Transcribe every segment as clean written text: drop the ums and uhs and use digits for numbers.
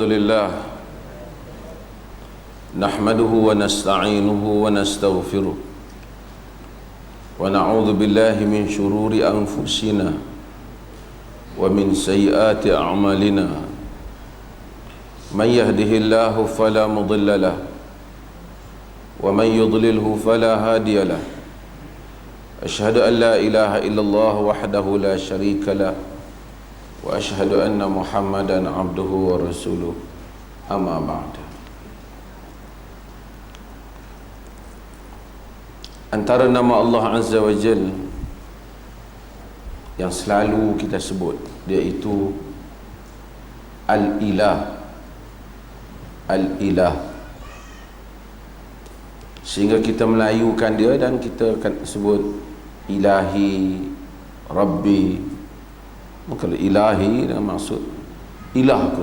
الحمد لله نحمده ونستعينه ونستغفره ونعوذ بالله من شرور أنفسنا ومن سيئات أعمالنا من يهده الله فلا مضل له ومن يضلله فلا هادي له أشهد أن لا إله إلا الله وحده لا شريك له وأشهد أن محمدا عبده ورسوله أما بعد. Antara nama Allah Azza wa Jal yang selalu kita sebut, iaitu Al-Ilah. Al-Ilah, sehingga kita melayukan dia dan kita akan sebut Ilahi, Rabbi. Kalau ilahi dengan maksud ilahku,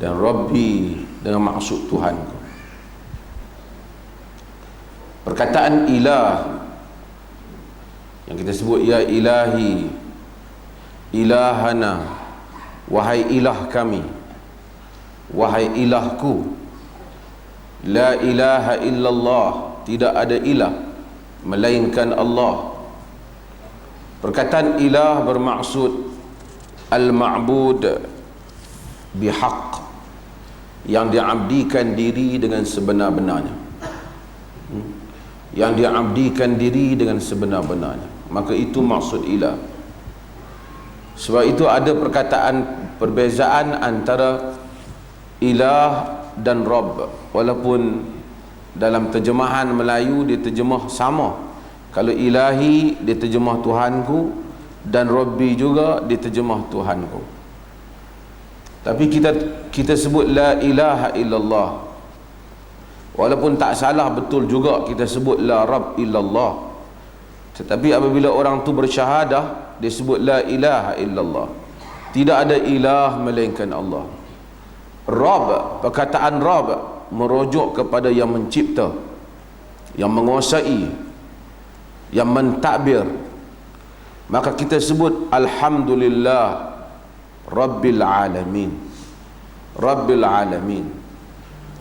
dan Rabbi dengan maksud Tuhanku. Perkataan ilah yang kita sebut, ya ilahi, ilahana, wahai ilah kami, wahai ilahku. La ilaha illallah, tidak ada ilah melainkan Allah. Perkataan ilah bermaksud al-ma'bud bihaq, yang diabdikan diri dengan sebenar-benarnya, yang diabdikan diri dengan sebenar-benarnya, maka itu maksud ilah. Sebab itu ada perbezaan antara ilah dan Rabb, walaupun dalam terjemahan Melayu diterjemah sama. Kalau ilahi diterjemah Tuhanku, dan Rabbi juga diterjemah Tuhanku. Tapi kita sebut la ilaha illallah, walaupun tak salah, betul juga kita sebut la Rabb illallah. Tetapi apabila orang tu bersyahadah, dia sebut la ilaha illallah, tidak ada ilah melainkan Allah. Rabb, perkataan Rabb merujuk kepada yang mencipta, yang menguasai, yang mentadbir. Maka kita sebut alhamdulillah Rabbil Alamin. Rabbil Alamin,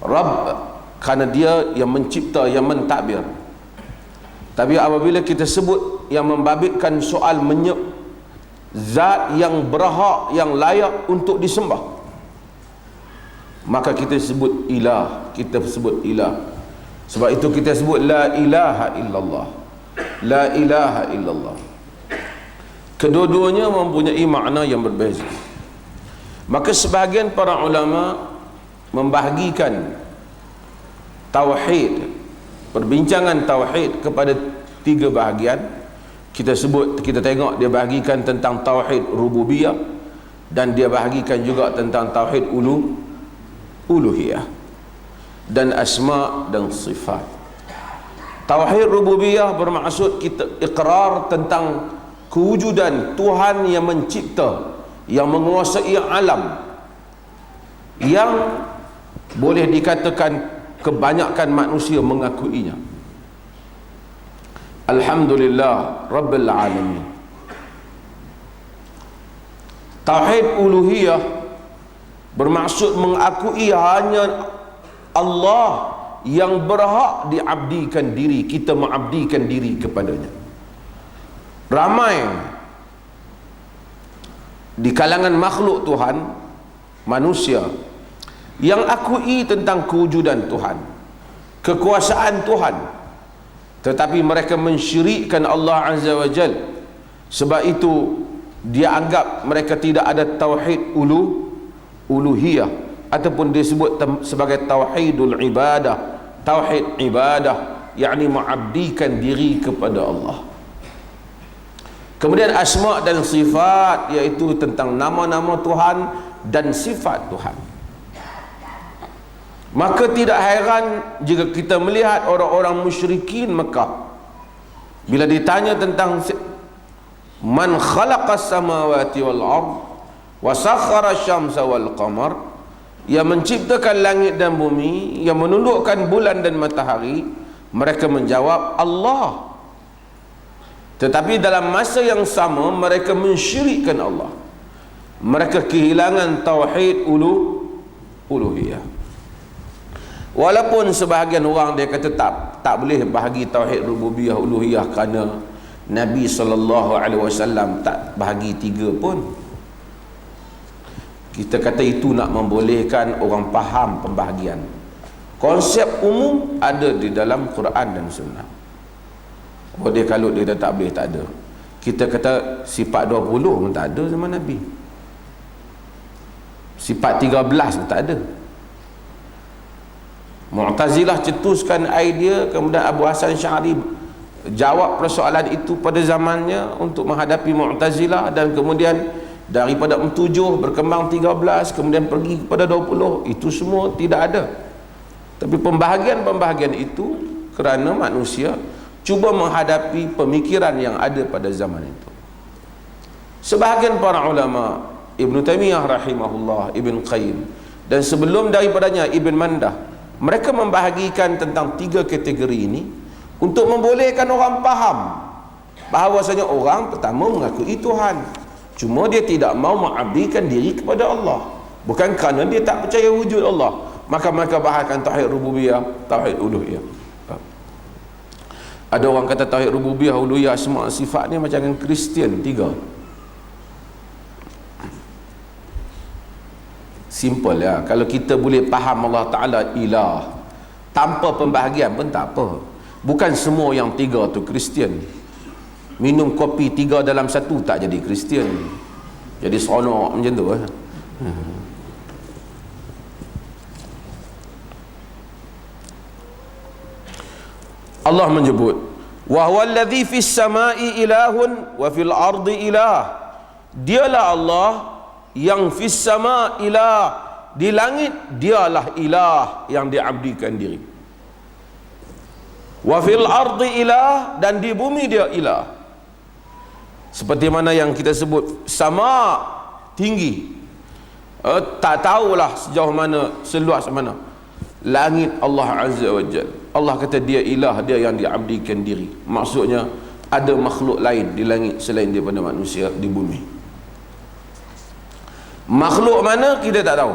Rabb kerana dia yang mencipta, yang mentadbir. Tapi apabila kita sebut yang membabitkan soal zat yang berhak, yang layak untuk disembah, maka kita sebut ilah. Kita sebut ilah. Sebab itu kita sebut la ilaha illallah, la ilaha illallah. Kedua-duanya mempunyai makna yang berbeza. Maka sebahagian para ulama membahagikan tauhid, perbincangan tauhid kepada 3 bahagian. Kita tengok dia bahagikan tentang tauhid rububiyah, dan dia bahagikan juga tentang tauhid uluhiyah dan asma dan sifat. Tauhid rububiyah bermaksud kita ikrar tentang kewujudan Tuhan yang mencipta, yang menguasai alam, yang boleh dikatakan kebanyakan manusia mengakuinya. Alhamdulillah Rabbil Alamin. Tauhid uluhiyah bermaksud mengakui hanya Allah yang berhak diabdikan diri, kita mengabdikan diri kepadanya. Ramai di kalangan makhluk Tuhan, manusia, yang akui tentang kewujudan Tuhan, kekuasaan Tuhan, tetapi mereka mensyirikkan Allah Azza wa Jal. Sebab itu dia anggap mereka tidak ada tauhid uluhiyah, ataupun disebut sebagai tauhidul ibadah, tauhid ibadah, yakni mengabdikan diri kepada Allah. Kemudian asma dan sifat, iaitu tentang nama-nama Tuhan dan sifat Tuhan. Maka tidak heran jika kita melihat orang-orang musyrikin Mekah, bila ditanya tentang man khalaqas samawati wal ard wa sakhara syamsa wal qamar, yang menciptakan langit dan bumi, yang menundukkan bulan dan matahari, mereka menjawab Allah. Tetapi dalam masa yang sama mereka mensyirikkan Allah. Mereka kehilangan tauhid uluhiyah. Walaupun sebahagian orang dia kata tak boleh bahagi tauhid rububiyah uluhiyah kerana Nabi SAW tak bahagi tiga pun. Kita kata itu nak membolehkan orang faham pembahagian. Konsep umum ada di dalam Quran dan Sunnah. Oh dia kalau dia dah tak boleh, tak ada. Kita kata sifat 20 pun tak ada zaman Nabi. Sifat 13 pun tak ada. Mu'tazilah cetuskan idea, kemudian Abu Hasan Sy'ari jawab persoalan itu pada zamannya untuk menghadapi Mu'tazilah, dan kemudian daripada 7 berkembang 13, kemudian pergi kepada 20. Itu semua tidak ada. Tapi pembahagian-pembahagian itu kerana manusia cuba menghadapi pemikiran yang ada pada zaman itu. Sebahagian para ulama, Ibn Taymiyah rahimahullah, Ibn Qayyim, dan sebelum daripadanya Ibn Mandah, mereka membahagikan tentang 3 kategori ini untuk membolehkan orang faham bahawasanya orang pertama mengakui Tuhan, cuma dia tidak mau mengabdikan diri kepada Allah, bukan kerana dia tak percaya wujud Allah. Maka mereka bahagikan tauhid rububiyah, tauhid uluhiyah. Ada orang kata tauhid rububiyah uluhiyah semua sifat ni macam Kristian 3. Simple ya. Kalau kita boleh faham Allah Ta'ala ilah tanpa pembahagian pun tak apa. Bukan semua yang 3 tu Kristian. Minum kopi 3 dalam 1 tak jadi Kristian, jadi seronok macam tu. Allah menyebut wa huwa alladhi fis samai ilahun wa fil ardi ilah. Dialah Allah yang fis sama ilah, di langit dialah ilah yang diabdikan diri. Wa fil ardi ilah, dan di bumi dia ilah. Seperti mana yang kita sebut sama tinggi, tak tahulah sejauh mana, seluas mana. Langit Allah Azza wa Jalla, Allah kata dia ilah, dia yang diabdikan diri. Maksudnya ada makhluk lain di langit selain daripada manusia di bumi. Makhluk mana kita tak tahu.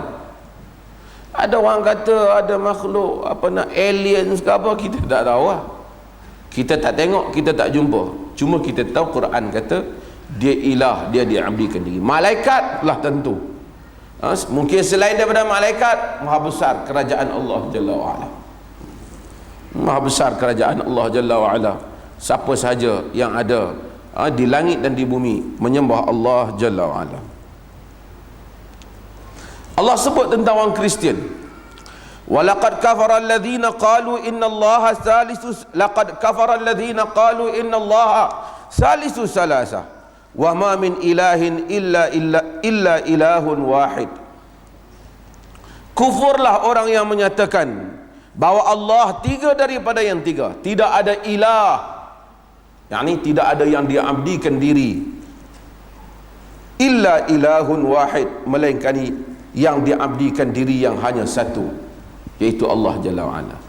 Ada orang kata ada makhluk apa nak aliens ke apa, kita tak tahu lah. Kita tak tengok, kita tak jumpa. Cuma kita tahu Quran kata dia ilah, dia diabdikan diri. Malaikat lah tentu. Mungkin selain daripada malaikat, maha besar kerajaan Allah Jalla wa'ala. Maha besar kerajaan Allah Jalla wa'ala. Siapa sahaja yang ada di langit dan di bumi menyembah Allah Jalla wa'ala. Allah sebut tentang orang Kristian, walaqad kafara alladhina qalu innallaha salisu, laqad kafara alladhina qalu innallaha salisu salasa wa ma min ilahin illa ilahun wahid. Kufurlah orang yang menyatakan bahawa Allah 3 daripada yang 3, tidak ada ilah, yakni tidak ada yang diabdikan diri, illa ilahun wahid, melainkan yang diabdikan diri yang hanya satu, iaitu Allah Jalla wa'ala.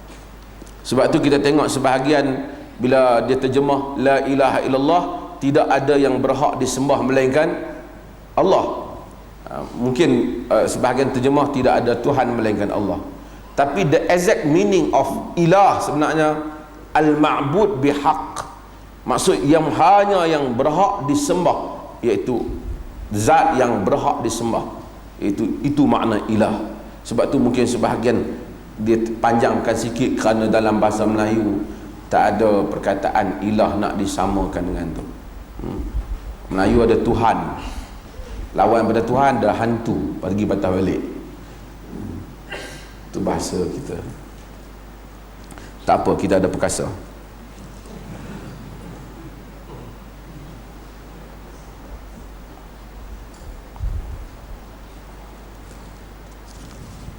Sebab tu kita tengok sebahagian bila dia terjemah la ilaha illallah, tidak ada yang berhak disembah melainkan Allah. Mungkin sebahagian terjemah tidak ada Tuhan melainkan Allah, tapi the exact meaning of ilah sebenarnya al-ma'bud bihaq, maksud yang hanya yang berhak disembah, iaitu zat yang berhak disembah. Itu makna ilah. Sebab tu mungkin sebahagian dia panjangkan sikit kerana dalam bahasa Melayu tak ada perkataan ilah nak disamakan dengan tu. Melayu ada Tuhan, lawan pada Tuhan adalah hantu, pergi patah balik. Itu bahasa kita. Tak apa, kita ada perkasa.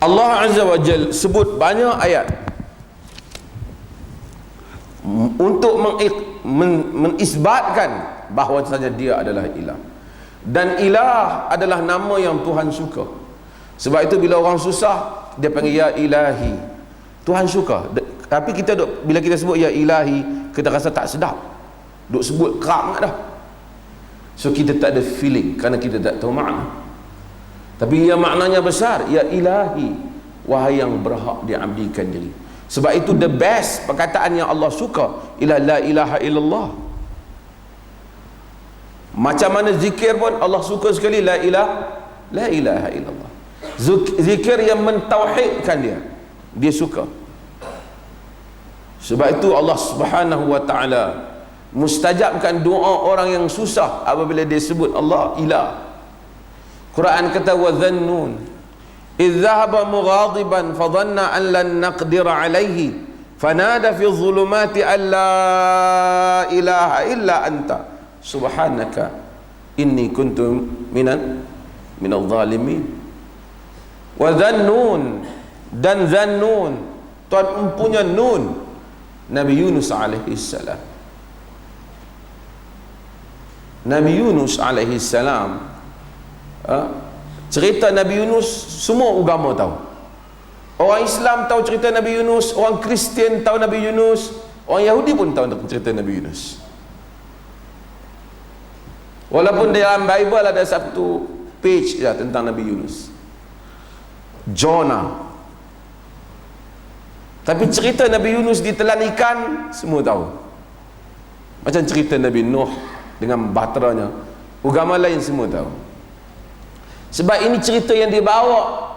Allah Azza wa Jal sebut banyak ayat untuk menisbatkan bahawa saja dia adalah ilah. Dan ilah adalah nama yang Tuhan suka. Sebab itu bila orang susah, dia panggil ya ilahi, Tuhan suka. Tapi kita bila kita sebut ya ilahi, kita rasa tak sedap, duk sebut keram dah. So kita tak ada feeling kerana kita tak tahu makna. Tapi ya maknanya besar, ya ilahi, wahai yang berhak diabdikan diri. Sebab itu the best perkataan yang Allah suka ialah la ilaha illallah. Macam mana zikir pun Allah suka sekali la ilaha illallah. Zikir yang mentauhidkan dia suka. Sebab itu Allah Subhanahu wa taala mustajabkan doa orang yang susah apabila dia sebut Allah ilah. Quran kata wa dhannun idh dhahaba mughadiban fa dhanna an lan naqdir alayhi fanada fi dhulumati an la ilaha illa anta subhanaka inni kuntu minadh dhalimin. Wa dhannun, dan dhannun tuan empunya nun Nabi Yunus alaihi salam. Nabi Yunus alaihi salam, cerita Nabi Yunus semua agama tahu. Orang Islam tahu cerita Nabi Yunus, orang Kristian tahu Nabi Yunus, orang Yahudi pun tahu cerita Nabi Yunus. Walaupun dalam Bible ada satu page ya tentang Nabi Yunus, Jonah. Tapi cerita Nabi Yunus ditelan ikan semua tahu. Macam cerita Nabi Nuh dengan bahteranya, agama lain semua tahu. Sebab ini cerita yang dibawa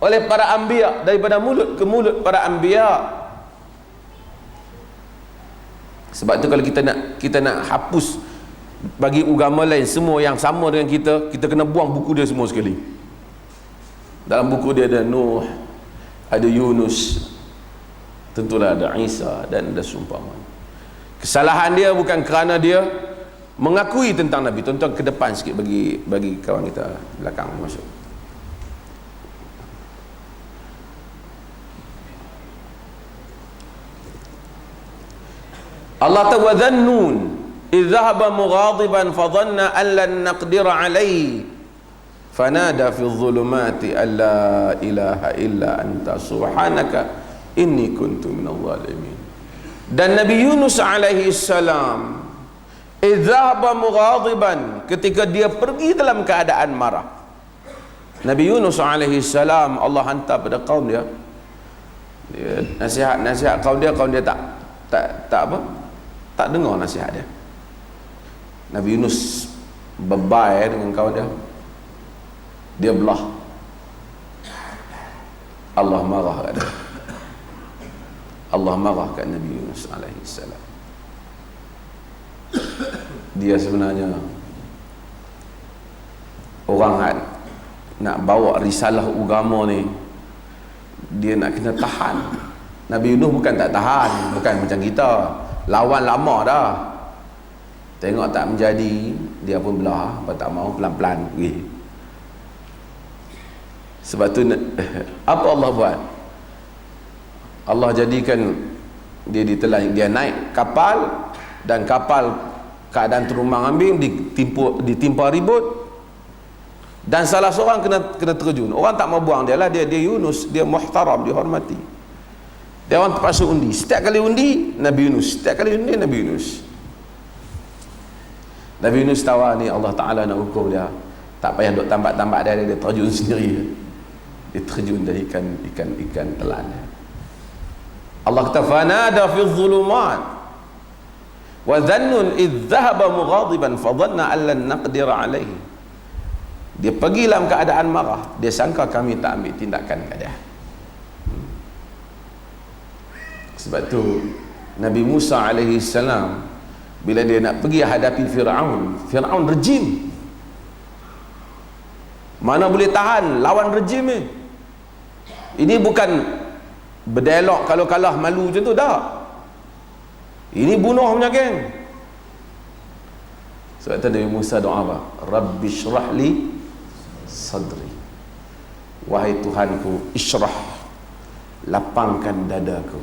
oleh para anbiya, daripada mulut ke mulut para anbiya. Sebab tu kalau kita nak hapus bagi agama lain semua yang sama dengan kita kena buang buku dia semua sekali. Dalam buku dia ada Nuh, ada Yunus, tentulah ada Isa dan ada seumpama. Kesalahan dia bukan kerana dia mengakui tentang Nabi. Tuan-tuan ke depan sikit bagi kawan kita belakang masuk. Allah ta wa dhannun idh dhahaba mughadiban fa dhanna an lan naqdir alayhi fanada fi dhulumati an la ilaha illa anta subhanaka inni kuntu minadh dhalimin. Dan Nabi Yunus alaihi salam idh dhahaba mughadiban, ketika dia pergi dalam keadaan marah. Nabi Yunus alaihi salam Allah hantar pada kaum dia nasihat kaum dia tak dengar nasihat dia. Nabi Yunus bebai dengan kawan dia belah. Allah marah kat dia. Allah marah kat Nabi Yunus alaihi salam. Dia sebenarnya orang nak bawa risalah agama ni, dia nak kena tahan. Nabi Yunus bukan tak tahan, bukan macam kita lawan lama dah, tengok tak menjadi dia pun belah, apa tak mau pelan-pelan pergi. Sebab tu apa Allah buat? Allah jadikan dia ditelan, dia naik kapal, dan kapal keadaan terumbang ambing, ditimpa ribut, dan salah seorang kena terjun. Orang tak mau buang dia lah, dia Yunus, dia muhtaram, dihormati. Dia orang terpaksa undi. Setiap kali undi Nabi Yunus, setiap kali undi Nabi Yunus. Nabi Yunus tahu ni Allah Ta'ala nak hukum dia, tak payah duk tambak-tambak dia terjun sendiri. Dia terjun dari ikan telan. Allah kata fanada fi dhulumat wa dhannun idh dhahaba mughadiban fa dhanna an lan naqdir alaihi. Dia pergi dalam keadaan marah, dia sangka kami tak ambil tindakan kat dia. Sebab tu Nabi Musa alaihi salam bila dia nak pergi hadapi Firaun rejim, mana boleh tahan lawan rejim ni. Ini bukan berdialog kalau kalah malu macam tu, dah. Ini bunuh punya geng. Sebab tu Nabi Musa doa apa? Rabbi syrah li sadri, wahai Tuhanku, isyrah, lapangkan dadaku,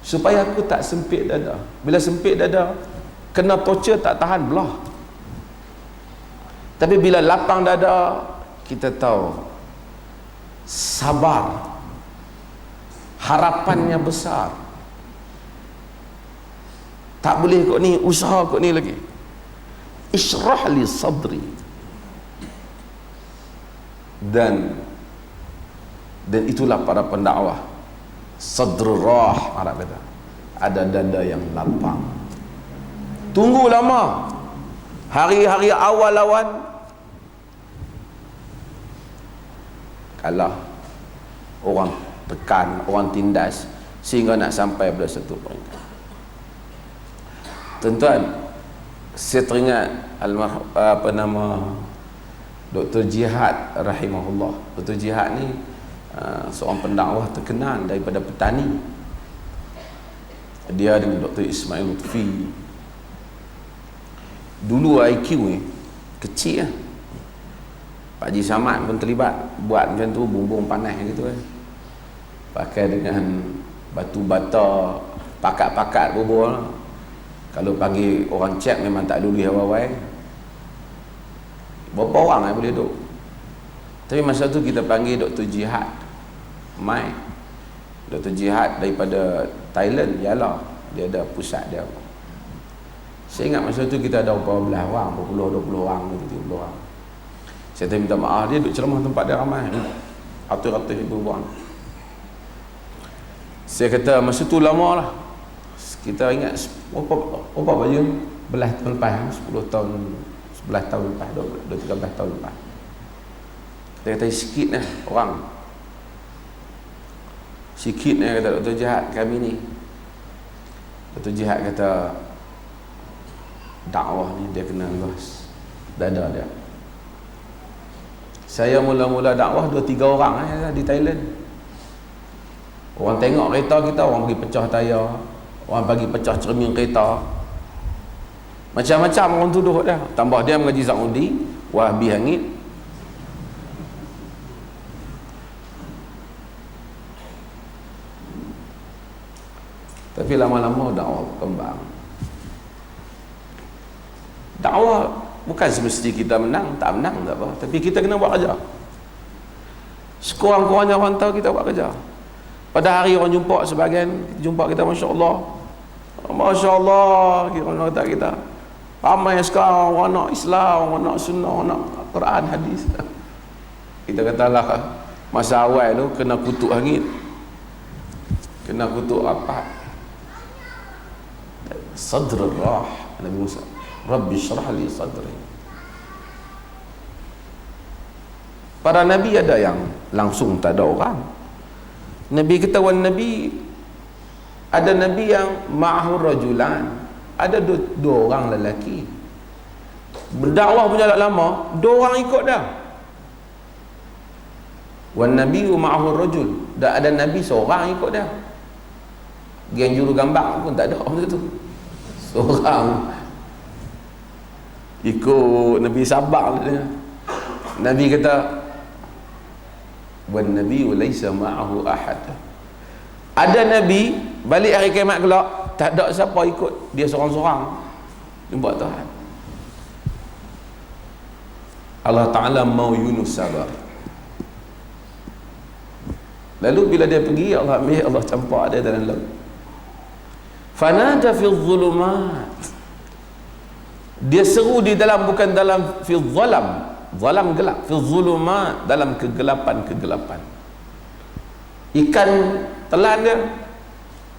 supaya aku tak sempit dada. Bila sempit dada, kena torture tak tahan belah. Tapi bila lapang dada, kita tahu sabar, harapannya besar. Tak boleh kok ni, usaha kok ni lagi. Isyrah li sadri. Dan Dan itulah para pendakwah. Sadrul rah, Arab kata, ada dada yang lapang. Tunggu lama, hari-hari awal lawan kalah, orang tekan, orang tindas, sehingga nak sampai pada satu peringkat. Tuan-tuan, saya teringat Dr. Jihad rahimahullah. Dr. Jihad ni seorang pendakwah terkenal daripada petani. Dia dengan Dr. Ismail Lutfi. Dulu IQ ni kecil lah. Pak Haji Samad pun terlibat buat macam tu, bumbung panas gitu kan. Pakai dengan batu bata, pakat-pakat bubur. Kalau panggil orang cek memang tak lulus awal-awal. Berapa orang yang boleh duduk. Tapi masa tu kita panggil Dr. Jihad Mai. Dr. Jihad daripada Thailand, ialah dia ada pusat dia. Saya ingat masa tu kita ada berapa belas orang, 20 orang, 30 orang. Saya minta maaf, dia duduk ceramah tempat dia ramai, ratus-ratus ribu orang. Saya kata masa tu lama lah, kita ingat berapa baju belas tahun lepas, 10 tahun, 11 tahun lepas, 13 tahun lepas. Dia kata sikit lah orang, sikit ni kata Dr. Jihad kami ni. Dr. Jihad kata dakwah ni dia kena luas dada dia. Saya mula-mula dakwah 2-3 orang di Thailand. Orang tengok kereta kita, orang pergi pecah tayar, orang bagi pecah cermin kereta, macam-macam orang tuduh dah. Tambah dia mengaji Saudi, Wahabi hangit. Tapi lama-lama dakwah berkembang. Dakwah bukan semesti kita menang, tak menang tak apa, tapi kita kena buat kerja. Sekurang-kurangnya orang tahu kita buat kerja. Pada hari orang jumpa sebagian, jumpa kita, Masya Allah, Masya Allah, orang kata kita ramai sekarang orang nak Islam, orang nak sunnah, orang nak Quran, hadis. Kita katalah masa awal tu kena kutuk hangit, kena kutuk rapat. Sadrul rah, Nabi Musa, Rabbi syrah li sadri. Para Nabi ada yang langsung tak ada orang. Nabi kata wan Nabi, ada Nabi yang ma'ahu rajulan, ada dua orang lelaki. Berdakwah punya tak lama, 2 orang ikut dah. Wan Nabi ma'ahu rajul, dah ada Nabi seorang ikut dah. Geng juru gambar pun tak ada orang tu. Seorang ikut Nabi sabar dia. Nabi kata wan Nabi laysa ma'ahu ahad. Ada Nabi balik hari kiamat kelak tak ada siapa ikut dia, seorang-seorang jumpa Tuhan. Allah Ta'ala mau Yunus sabar. Lalu bila dia pergi, Allah ambil, Allah campak dia dalam laut. Fanada fi dhulumat, dia seru di dalam, bukan dalam fi dhalam, dhalam gelap, fi dhulumat, dalam kegelapan-kegelapan. Ikan telan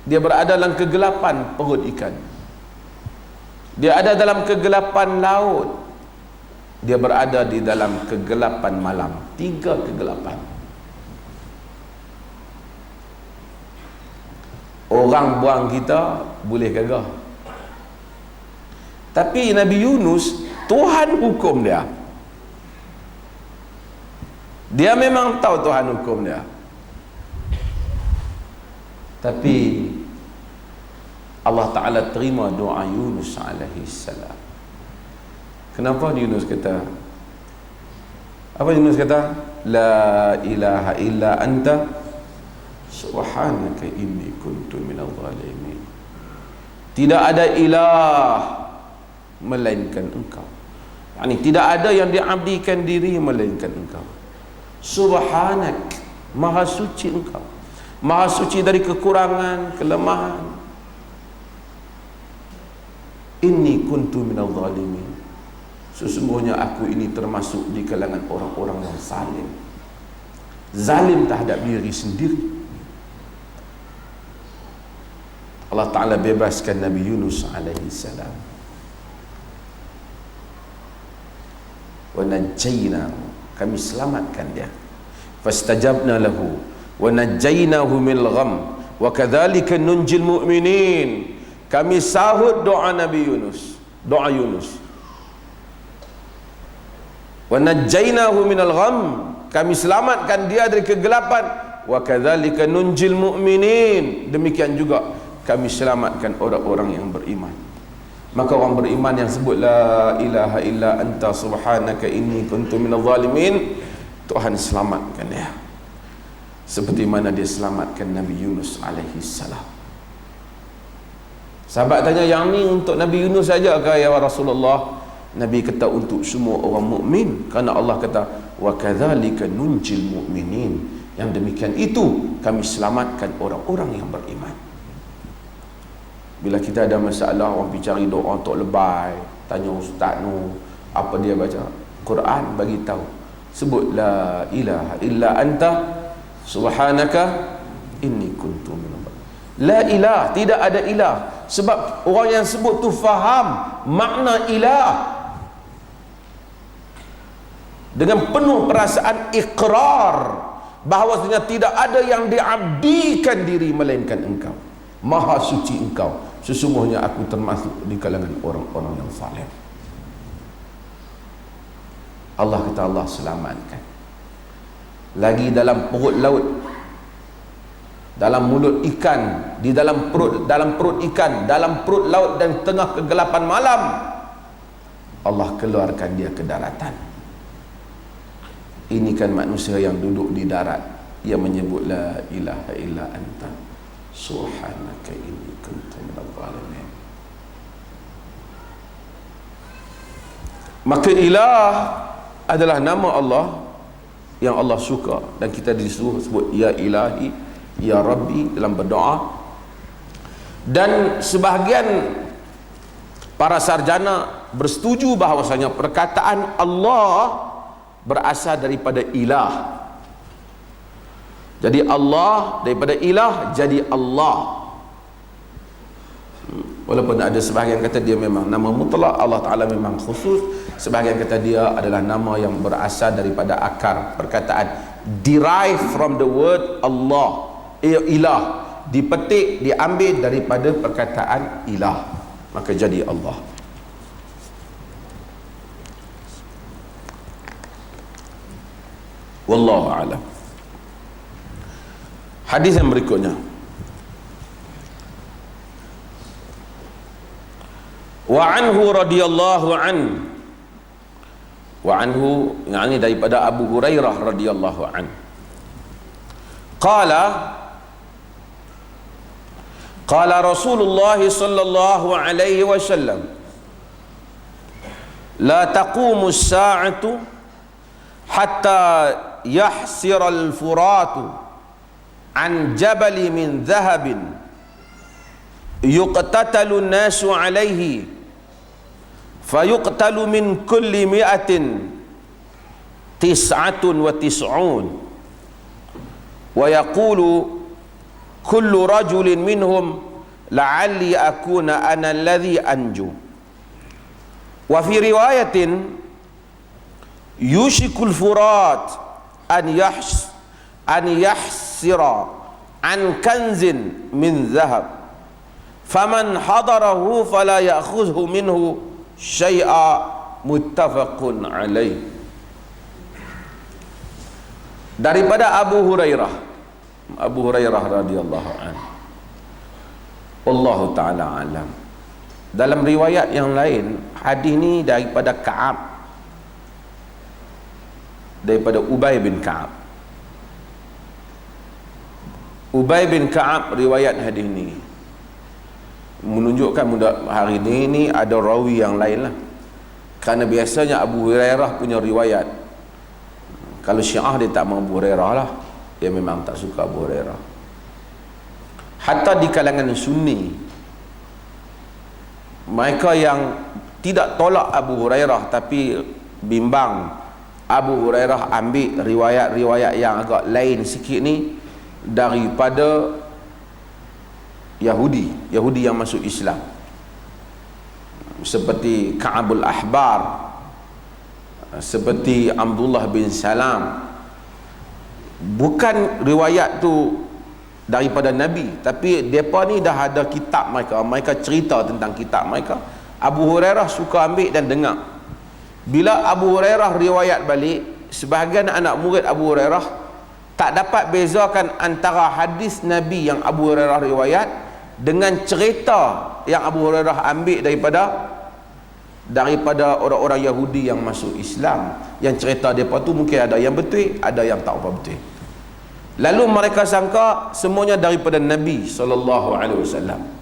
dia berada dalam kegelapan perut ikan. Dia ada dalam kegelapan laut, dia berada di dalam kegelapan malam. 3 kegelapan. Orang buang kita boleh gagah, tapi Nabi Yunus, Tuhan hukum dia. Dia memang tahu Tuhan hukum dia, tapi Allah Ta'ala terima doa Yunus alaihi salam. Kenapa Yunus kata? Apa Yunus kata? La ilaha illa anta subhanaka inni kuntu minadh zalimin. Tidak ada ilah melainkan engkau. Yani tidak ada yang diabdikan diri melainkan engkau. Subhanak, maha suci engkau, maha suci dari kekurangan, kelemahan. Inni kuntu minadh zalimin, sesungguhnya aku ini termasuk di kalangan orang-orang yang zalim. zalim terhadap diri sendiri. Allah Ta'ala bebaskan Nabi Yunus alaihi salam. Wa najjaynahu, kami selamatkan dia. Fastajabna lahu wa najjaynahu minal gham wa kadzalika nunjil mu'minin. Kami sahut doa Nabi Yunus, doa Yunus. Wa najjaynahu minal gham, kami selamatkan dia dari kegelapan. Wa kadzalika nunjil mu'minin, demikian juga kami selamatkan orang-orang yang beriman. Maka orang beriman yang sebut la ilaha illa anta subhanaka inni kuntu minadh zalimin, Tuhan selamatkan dia seperti mana dia selamatkan Nabi Yunus alaihi salam. Sahabat tanya, yang ni untuk Nabi Yunus saja ke ya Rasulullah? Nabi kata untuk semua orang mukmin, kerana Allah kata wa kadzalika nunjil mu'minin, yang demikian itu kami selamatkan orang-orang yang beriman. Bila kita ada masalah, orang pergi cari doa untuk lebay, tanya Ustaz nu apa dia baca, Quran bagi tahu, sebut la ilaha illa anta subhanaka inni kuntu minadh. La ilah, tidak ada ilah. Sebab orang yang sebut tu faham makna ilah dengan penuh perasaan ikrar bahawasanya tidak ada yang diabdikan diri melainkan engkau, maha suci engkau, sesungguhnya aku termasuk di kalangan orang-orang yang saleh. Allah kata Allah selamatkan. Lagi dalam perut laut, dalam mulut ikan, di dalam perut ikan, dalam perut laut dan tengah kegelapan malam, Allah keluarkan dia ke daratan. Ini kan manusia yang duduk di darat, ia menyebut la ilaha illa anta subhanaka inni kuntu minadh zalimin. Maka ilah adalah nama Allah yang Allah suka, dan kita disuruh sebut ya ilahi, ya rabbi dalam berdoa. Dan sebahagian para sarjana bersetuju bahawasanya perkataan Allah berasal daripada ilah. Jadi Allah daripada ilah jadi Allah. Walaupun ada sebahagian kata dia memang nama mutlak, Allah Ta'ala memang khusus. Sebahagian kata dia adalah nama yang berasal daripada akar perkataan, derived from the word Allah, ilah, dipetik, diambil daripada perkataan ilah, maka jadi Allah. Wallahu a'lam. Hadis yang berikutnya, wa anhu radhiyallahu an, wa anhu yakni daripada Abu Hurairah radhiyallahu an, qala Rasulullah sallallahu alaihi wasallam, la taqumu as-sa'atu hatta yahsira al-furatu an jabali min dhahabin yuqtatalu an-nasu alayhi fayuqtalu min kulli mi'atin tis'atun wa tis'un wa yaqulu kullu rajulin minhum la'alli akuna ana alladhi anju. Wa fi riwayatin yushikul furat an yahsira an kanzin min dhahab faman hadarahu fala ya'khudhu minhu syai'a, muttafaqun alaih. Daripada Abu Hurairah radhiyallahu anhu, Allah Ta'ala alam. Dalam riwayat yang lain, hadis ni daripada Ka'ab, daripada Ubay bin Ka'ab. Ubay bin Ka'ab riwayat hadis ni menunjukkan hari ini ada rawi yang lain lah. Kerana biasanya Abu Hurairah punya riwayat, kalau Syiah dia tak mahu Abu Hurairah lah, dia memang tak suka Abu Hurairah. Hatta di kalangan Sunni, mereka yang tidak tolak Abu Hurairah tapi bimbang Abu Hurairah ambil riwayat-riwayat yang agak lain sikit ni daripada Yahudi yang masuk Islam, seperti Ka'abul Ahbar, seperti Abdullah bin Salam. Bukan riwayat tu daripada Nabi, tapi mereka ni dah ada kitab mereka cerita tentang kitab mereka. Abu Hurairah suka ambil dan dengar. Bila Abu Hurairah riwayat balik, sebahagian anak murid Abu Hurairah tak dapat bezakan antara hadis Nabi yang Abu Hurairah riwayat dengan cerita yang Abu Hurairah ambil daripada orang-orang Yahudi yang masuk Islam. Yang cerita mereka tu mungkin ada yang betul, ada yang tak apa betul. Lalu mereka sangka semuanya daripada Nabi SAW.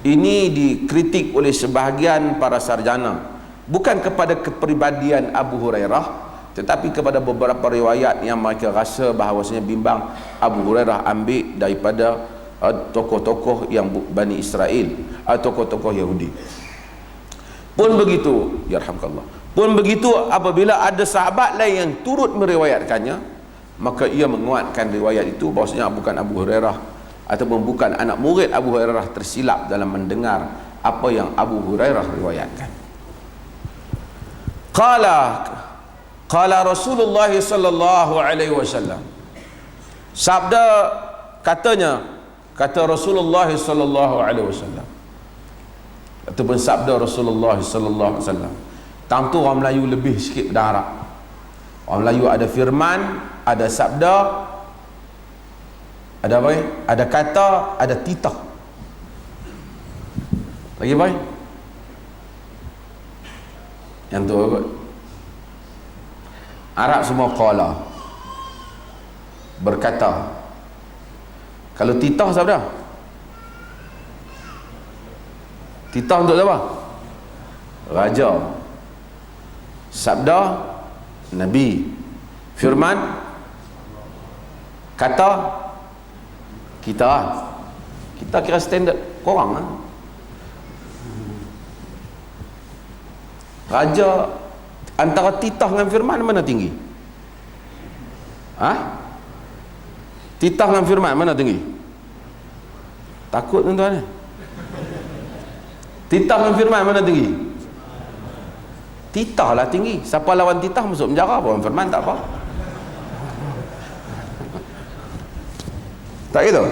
Ini dikritik oleh sebahagian para sarjana, bukan kepada kepribadian Abu Hurairah, tetapi kepada beberapa riwayat yang mereka rasa bahawasanya bimbang Abu Hurairah ambil daripada tokoh-tokoh yang Bani Israel, tokoh-tokoh Yahudi. Pun begitu, yarhamkallah, pun begitu apabila ada sahabat lain yang turut meriwayatkannya, maka ia menguatkan riwayat itu bahawasanya bukan Abu Hurairah ataupun bukan anak murid Abu Hurairah tersilap dalam mendengar apa yang Abu Hurairah riwayatkan. Qala Rasulullah sallallahu alaihi wasallam, sabda kata Rasulullah sallallahu alaihi wasallam, ataupun sabda Rasulullah sallallahu alaihi wasallam. Tang tu orang Melayu lebih sikit pada Arab. Orang Melayu ada firman, ada sabda, ada apa? Ada kata, ada titah. Lagi apa? Yang tu kot. Arab semua qala, berkata. Kalau titah sabda, titah untuk apa? Raja. Sabda Nabi. Firman, kata kita kira standard korang lah. Raja, antara titah dengan firman mana tinggi? Titah dengan firman mana tinggi? Takut tuan-tuan. Titah dengan firman mana tinggi? Titah lah tinggi. Siapa lawan titah masuk penjara, pun firman tak apa. Tak gitu.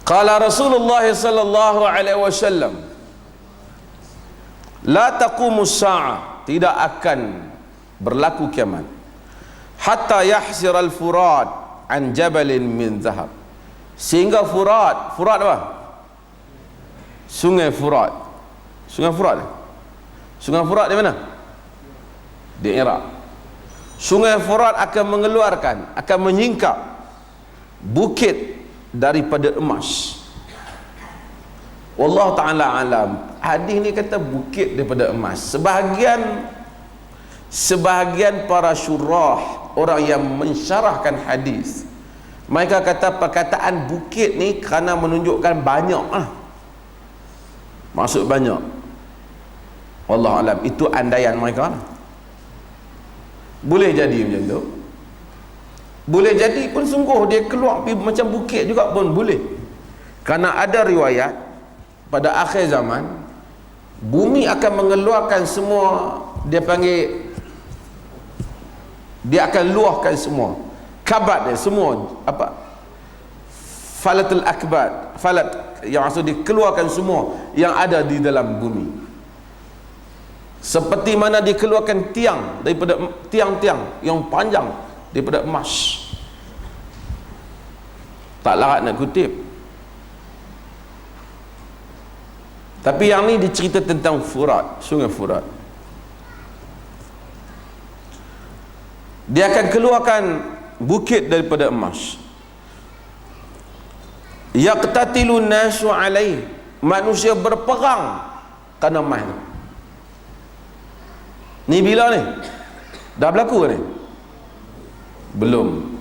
Qala Rasulullah sallallahu alaihi wasallam, la taqumu as-sa'ah, tidak akan berlaku kiamat, hatta yahsir al-furat an jabalin min zahab, sehingga furat apa? Sungai Furat. Sungai Furat di mana? Di Iraq. Sungai Furat akan mengeluarkan, akan menyingkap bukit daripada emas. Wallahu ta'ala alam. Hadis ni kata bukit daripada emas. Sebahagian para syurah, orang yang mensyarahkan hadis, mereka kata perkataan bukit ni kerana menunjukkan banyak maksud banyak. Wallahu alam, itu andaian mereka. Boleh jadi macam tu, boleh jadi pun sungguh dia keluar macam bukit juga pun boleh. Kerana ada riwayat pada akhir zaman bumi akan mengeluarkan semua, dia panggil, dia akan luahkan semua kabat dia, semua apa, falatul akbat, falat yang maksud dikeluarkan semua yang ada di dalam bumi, seperti mana dikeluarkan tiang daripada tiang-tiang yang panjang daripada emas. Tak larat nak kutip, tapi yang ni dicerita tentang Furat, sungai Furat. Dia akan keluarkan bukit daripada emas. Yaqtatilun nasu alaih, manusia berperang kerana emas. Ni bila ni? Dah berlaku ni? Belum.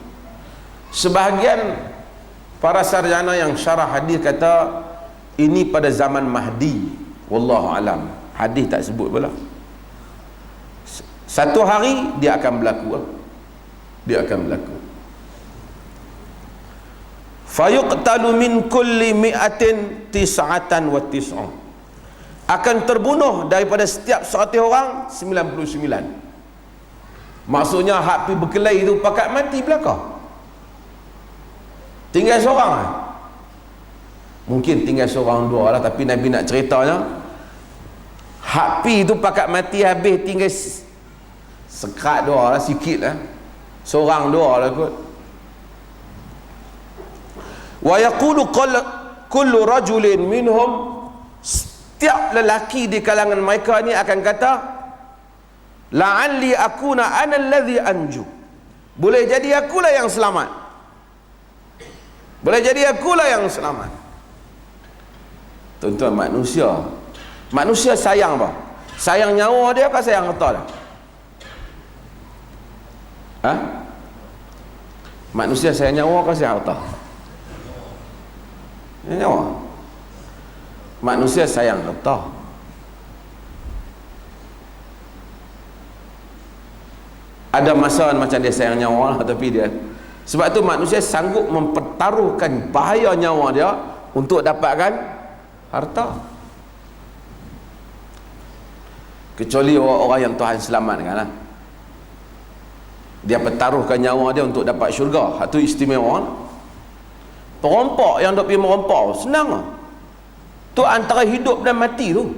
Sebahagian para sarjana yang syarah hadis kata ini pada zaman Mahdi. Wallahu alam. Hadis tak sebut pula. Satu hari dia akan berlaku. Dia akan berlaku. Fayuqtalu min kulli mi'atin tis'atan wa tis'un. Akan terbunuh daripada setiap 100 orang 99. Maksudnya hak pi berkelahi tu pakat mati belakang. Tinggal seorang lah. Mungkin tinggal seorang dua lah, tapi Nabi nak ceritanya hak pi tu pakat mati habis tinggal sekat dua lah, sikit lah, seorang dua lah kot. Wa yaqulu kullu rajulin minhum, setiap lelaki di kalangan mereka ni akan kata, la'alli akuna ana alladhi anju, boleh jadi akulah yang selamat, boleh jadi akulah yang selamat. Tuan-tuan, manusia sayang apa? Sayang nyawa dia apa sayang harta dia? Ha? Manusia sayang nyawa apa sayang harta? Nyawa. Manusia sayang harta. Ada masa macam dia sayang nyawa lah, tapi dia, sebab tu manusia sanggup mempertaruhkan bahaya nyawa dia untuk dapatkan harta. Kecuali orang-orang yang Tuhan selamatkan lah, dia pertaruhkan nyawa dia untuk dapat syurga. Itu istimewa. Perompak yang dok pergi merompak senang lah. Tu antara hidup dan mati tu.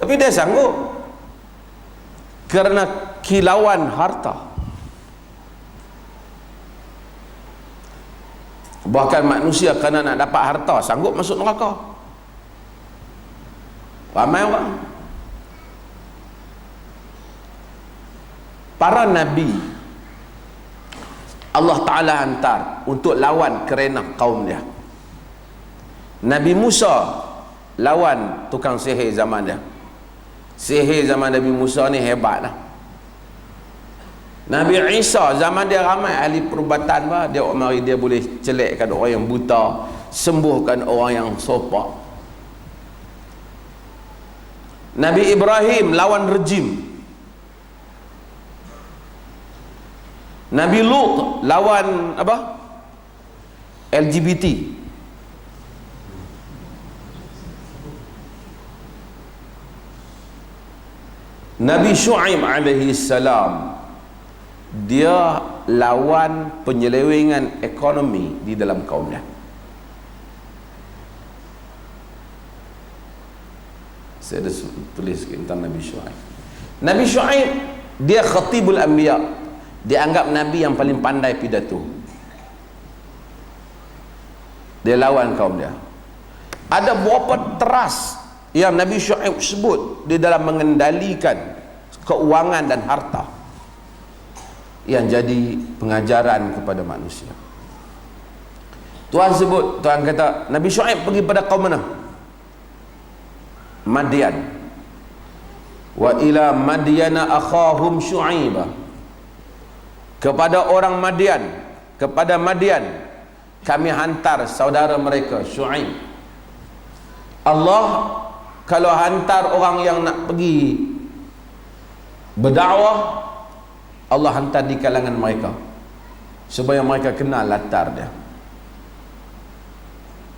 Tapi dia sanggup kerana kilauan harta. Bahkan manusia kerana nak dapat harta sanggup masuk neraka. Ramai orang. Para nabi Allah Ta'ala hantar untuk lawan kerana kaum dia. Nabi Musa lawan tukang sihir zaman dia. Sihir zaman Nabi Musa ni hebat lah. Nabi Isa zaman dia ramai ahli perubatan bah. Dia mari dia boleh celekkan orang yang buta, sembuhkan orang yang sopak. Nabi Ibrahim lawan rejim. Nabi Lut lawan apa? LGBT. Nabi Shu'aib alaihi salam, dia lawan penyelewengan ekonomi di dalam kaumnya. Saya ada tulis tentang Nabi Shu'aib. Nabi Shu'aib dia khatibul anbiya, dia anggap Nabi yang paling pandai pidato. Dia lawan kaum dia. Ada berapa teras yang Nabi Shu'aib sebut di dalam mengendalikan keuangan dan harta yang jadi pengajaran kepada manusia. Tuhan sebut, Tuhan kata Nabi Shu'aib pergi pada kaum mana? Madian. Wa ila Madiana akhahum Shu'aiba. Kepada orang Madian, kepada Madian kami hantar saudara mereka Shu'aib. Allah kalau hantar orang yang nak pergi berdakwah, Allah hantar di kalangan mereka supaya mereka kenal latar dia.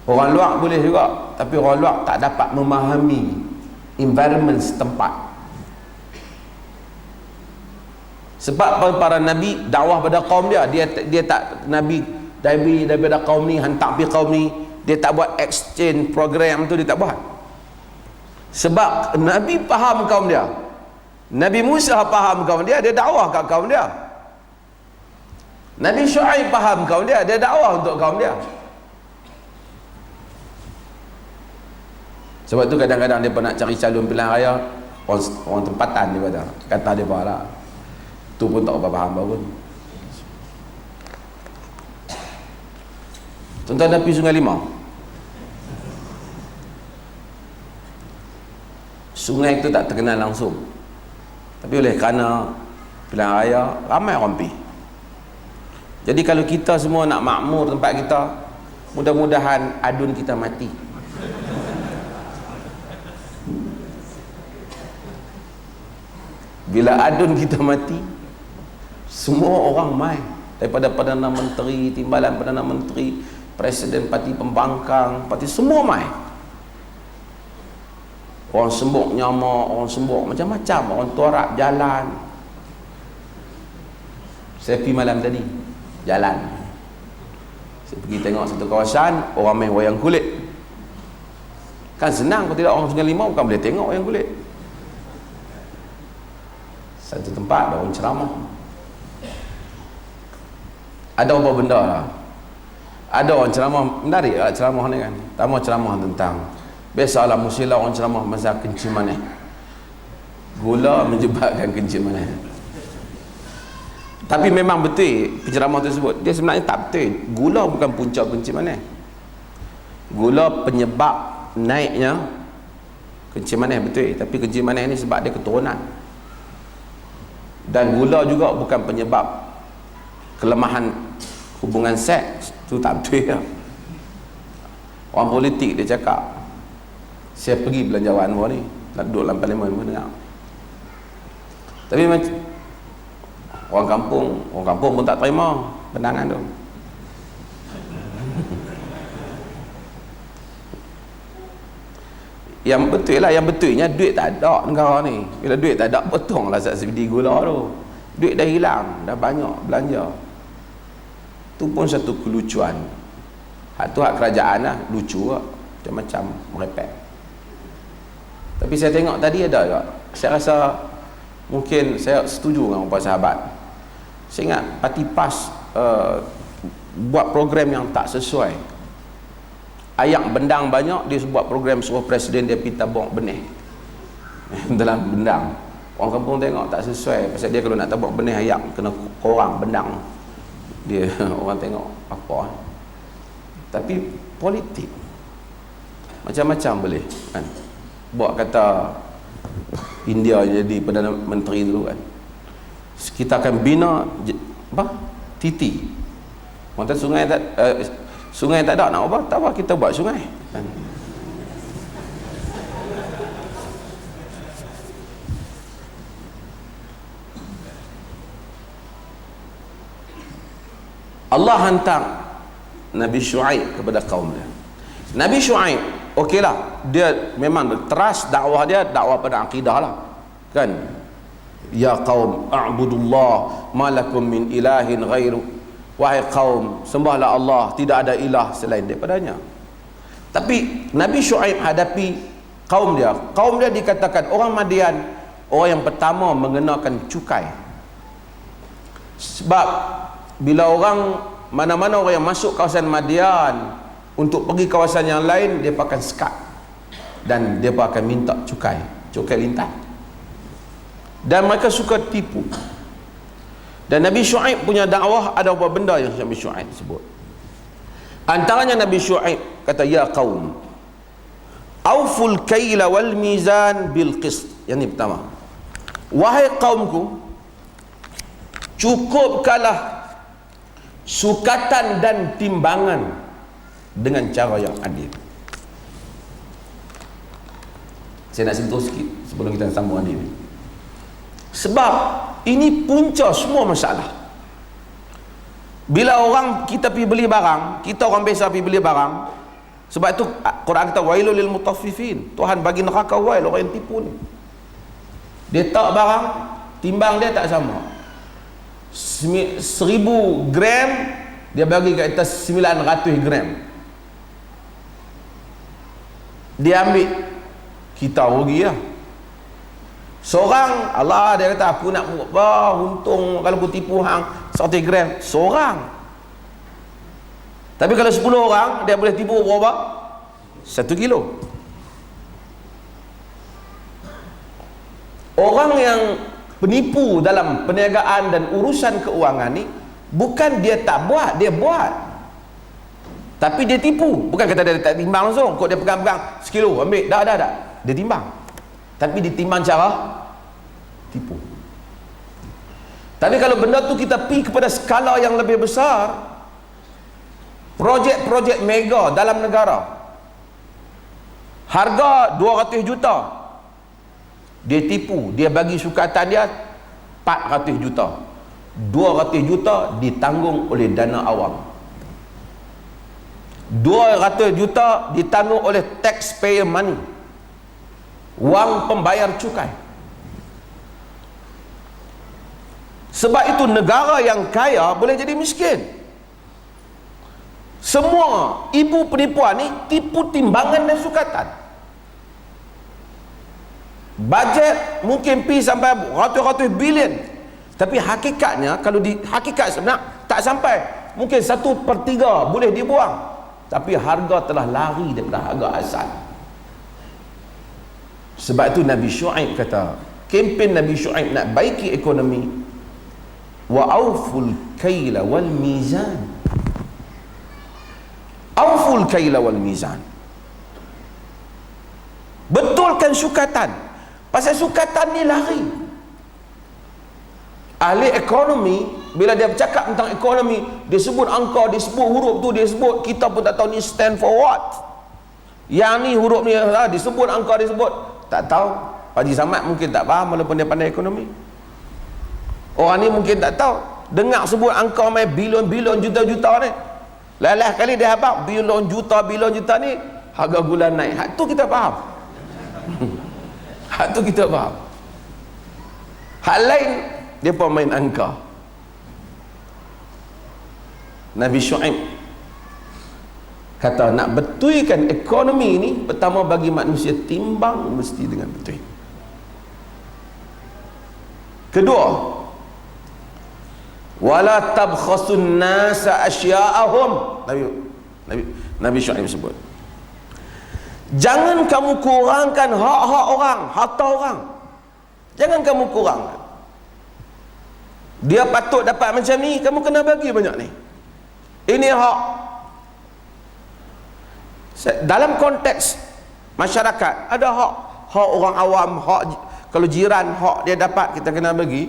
Orang luar boleh juga, tapi orang luar tak dapat memahami environment setempat. Sebab para nabi dakwah pada kaum dia, dia tak nabi daripada kaum ni hantar pergi kaum ni, dia tak buat exchange program tu, dia tak buat. Sebab Nabi faham kaum dia, Nabi Musa faham kaum dia, dia dakwah kat kaum dia. Nabi Shu'aib faham kaum dia, dia dakwah untuk kaum dia. Sebab tu kadang-kadang dia nak cari calon pilihan raya, orang tempatan dia kata dia lah. Tu pun tak apa faham pun. Tuan-tuan dah pergi Sungai Limau. Sungai itu tak terkenal langsung, tapi oleh kerana pilihan raya ramai orang pergi. Jadi kalau kita semua nak makmur tempat kita, mudah-mudahan adun kita mati. Bila adun kita mati, semua orang mai, daripada Perdana Menteri, Timbalan Perdana Menteri, Presiden Parti Pembangkang, parti, semua mai. Orang sembuk nyamak, orang sembuk macam-macam, orang tuarak jalan. Saya pergi malam tadi jalan, saya pergi tengok satu kawasan, orang main wayang kulit. Kan senang, kalau tidak orang Sungai Limau bukan boleh tengok wayang kulit. Satu tempat ada orang ceramah. Ada apa benda lah, ada orang ceramah, menarik lah ceramah ni kan. Pertama ceramah tentang, biasalah musilah orang ceramah masa kencing manis, gula menyebabkan kencing manis. Tapi memang betul penceramah tersebut, dia sebenarnya tak betul. Gula bukan punca kencing manis. Gula penyebab naiknya kencing manis, betul. Tapi kencing manis ni sebab dia keturunan. Dan gula juga bukan penyebab kelemahan hubungan seks. Itu tak betul lah. Orang politik dia cakap, saya pergi belanjawan ni, nak duduk dalam parlimen pun dengar. Tapi macam orang kampung pun tak terima pandangan tu. Yang betul lah, yang betulnya duit tak ada negara ni. Bila duit tak ada, potonglah subsidi gula tu. Duit dah hilang, dah banyak belanja. Tu pun satu kelucuan. Hak tu hak kerajaan lah, lucu lah, macam-macam merepek. Tapi saya tengok tadi ada juga, saya rasa mungkin saya setuju dengan beberapa sahabat. Saya ingat Parti PAS buat program yang tak sesuai. Ayak bendang banyak, dia buat program suruh presiden dia pergi tabung benih dalam bendang. Orang kampung tengok tak sesuai, pasal dia kalau nak tabung benih ayak kena korang bendang dia. Orang tengok apa, tapi politik macam-macam boleh kan. Buat kata India jadi Perdana Menteri dulu kan, kita akan bina apa? Titi. Mata sungai tak sungai tak ada, nak apa? Tak apa, kita buat sungai kan? Allah hantar Nabi Syuaib kepada kaum dia. Nabi Syuaib, okeylah, dia memang teras dakwah dia, dakwah pada akidah lah kan. Ya qaum a'budullah ma lakum min ilahin ghairu. Wahai kaum, sembahlah Allah, tidak ada ilah selain daripadanya. Tapi Nabi Syuaib hadapi kaum dia. Kaum dia dikatakan orang Madian, orang yang pertama mengenakan cukai. Sebab bila orang, mana-mana orang yang masuk kawasan Madian untuk pergi kawasan yang lain, dia akan sekat dan dia akan minta cukai lintas. Dan mereka suka tipu. Dan Nabi Syuaib punya dakwah ada apa benda yang Nabi Syuaib sebut. Antaranya Nabi Syuaib kata, ya qaum auful kaila wal mizan bil qist. Yang ni pertama, wahai kaumku, cukupkanlah sukatan dan timbangan dengan cara yang adil. Saya nak sentuh sikit sebelum kita sambung adil ni. Sebab ini punca semua masalah. Bila orang kita pergi beli barang, kita orang biasa pergi beli barang, sebab itu Quran kata wailul lil mutaffifin. Tuhan bagi neraka wail orang yang tipu ni. Dia tak barang, timbang dia tak sama. 1000 gram dia bagi kat atas 900 gram. Dia ambil, kita rugi lah. Seorang, Allah dia kata aku nak apa, untung kalau aku tipu hang 100 gram seorang. Tapi kalau 10 orang dia boleh tipu berapa? 1 kilo. Orang yang penipu dalam perniagaan dan urusan keuangan ni, bukan dia tak buat, dia buat, tapi dia tipu. Bukan kata dia tak timbang langsung, kok dia pegang-pegang sekilo ambil, dah dia timbang, tapi ditimbang cara tipu. Tapi kalau benda tu kita pergi kepada skala yang lebih besar, projek-projek mega dalam negara, harga 200 juta, dia tipu, dia bagi sukatan dia 400 juta, 200 juta ditanggung oleh dana awam, 200 juta ditanggung oleh taxpayer money, wang pembayar cukai. Sebab itu negara yang kaya boleh jadi miskin. Semua ibu penipuan ni tipu timbangan dan sukatan. Bajet mungkin pi sampai ratus-ratus bilion, tapi hakikatnya kalau di hakikat sebenar tak sampai, mungkin 1/3 boleh dibuang, tapi harga telah lari daripada harga asal. Sebab itu Nabi Syuaib kata, kempen Nabi Syuaib nak baiki ekonomi, wa auful kaila wal mizan, auful kaila wal mizan, betulkan sukatan. Pasal sukatan ni lari. Ahli ekonomi bila dia bercakap tentang ekonomi, dia sebut angka, dia sebut huruf tu, dia sebut, kita pun tak tahu ni stand for what. Yang ni huruf ni disebut, angka disebut, tak tahu. Haji Samad mungkin tak faham walaupun dia pandai ekonomi. Orang ni mungkin tak tahu, dengar sebut angka mai bilion-bilion juta-juta ni, lalah kali dia habaq bilion juta ni harga gula naik. Hak tu kita faham. Hak tu kita faham. Hak lain dia pun main angka. Nabi Syuaib kata nak betulkan ekonomi ni, pertama bagi manusia timbang mesti dengan betul. Kedua, wala tabkhasun nasa asya'ahum. Nabi Syuaib sebut, jangan kamu kurangkan hak-hak orang, harta orang. Jangan kamu kurangkan. Dia patut dapat macam ni, kamu kena bagi banyak ni. Ini hak. Dalam konteks masyarakat ada hak. Hak orang awam, hak kalau jiran, hak dia dapat, kita kena bagi.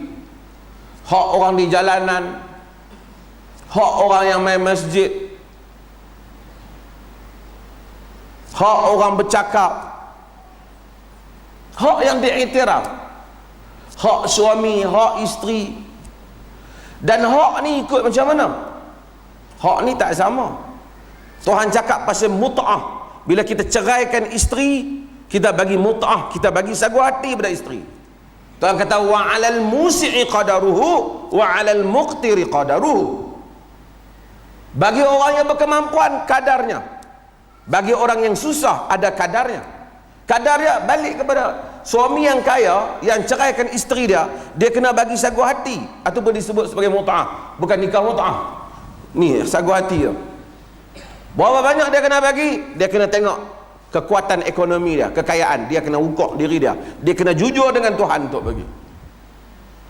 Hak orang di jalanan, hak orang yang main masjid, hak orang bercakap, hak yang diiktiraf, hak suami, hak isteri. Dan hak ni ikut macam mana? Hak ni tak sama. Tuhan cakap pasal mut'ah. Bila kita ceraikan isteri, kita bagi mut'ah, kita bagi sagu hati pada isteri. Tuhan kata wa 'alal musi'i qadaruhu wa 'alal muqtiri qadaruhu. Bagi orang yang berkemampuan kadarnya, bagi orang yang susah ada kadarnya. Kadarnya balik kepada suami yang kaya yang ceraikan isteri dia, dia kena bagi sagu hati, ataupun disebut sebagai mut'ah, bukan nikah mut'ah. Ni sagu hati dia. Berapa banyak dia kena bagi? Dia kena tengok kekuatan ekonomi dia, kekayaan dia, kena ukur diri dia. Dia kena jujur dengan Tuhan untuk bagi.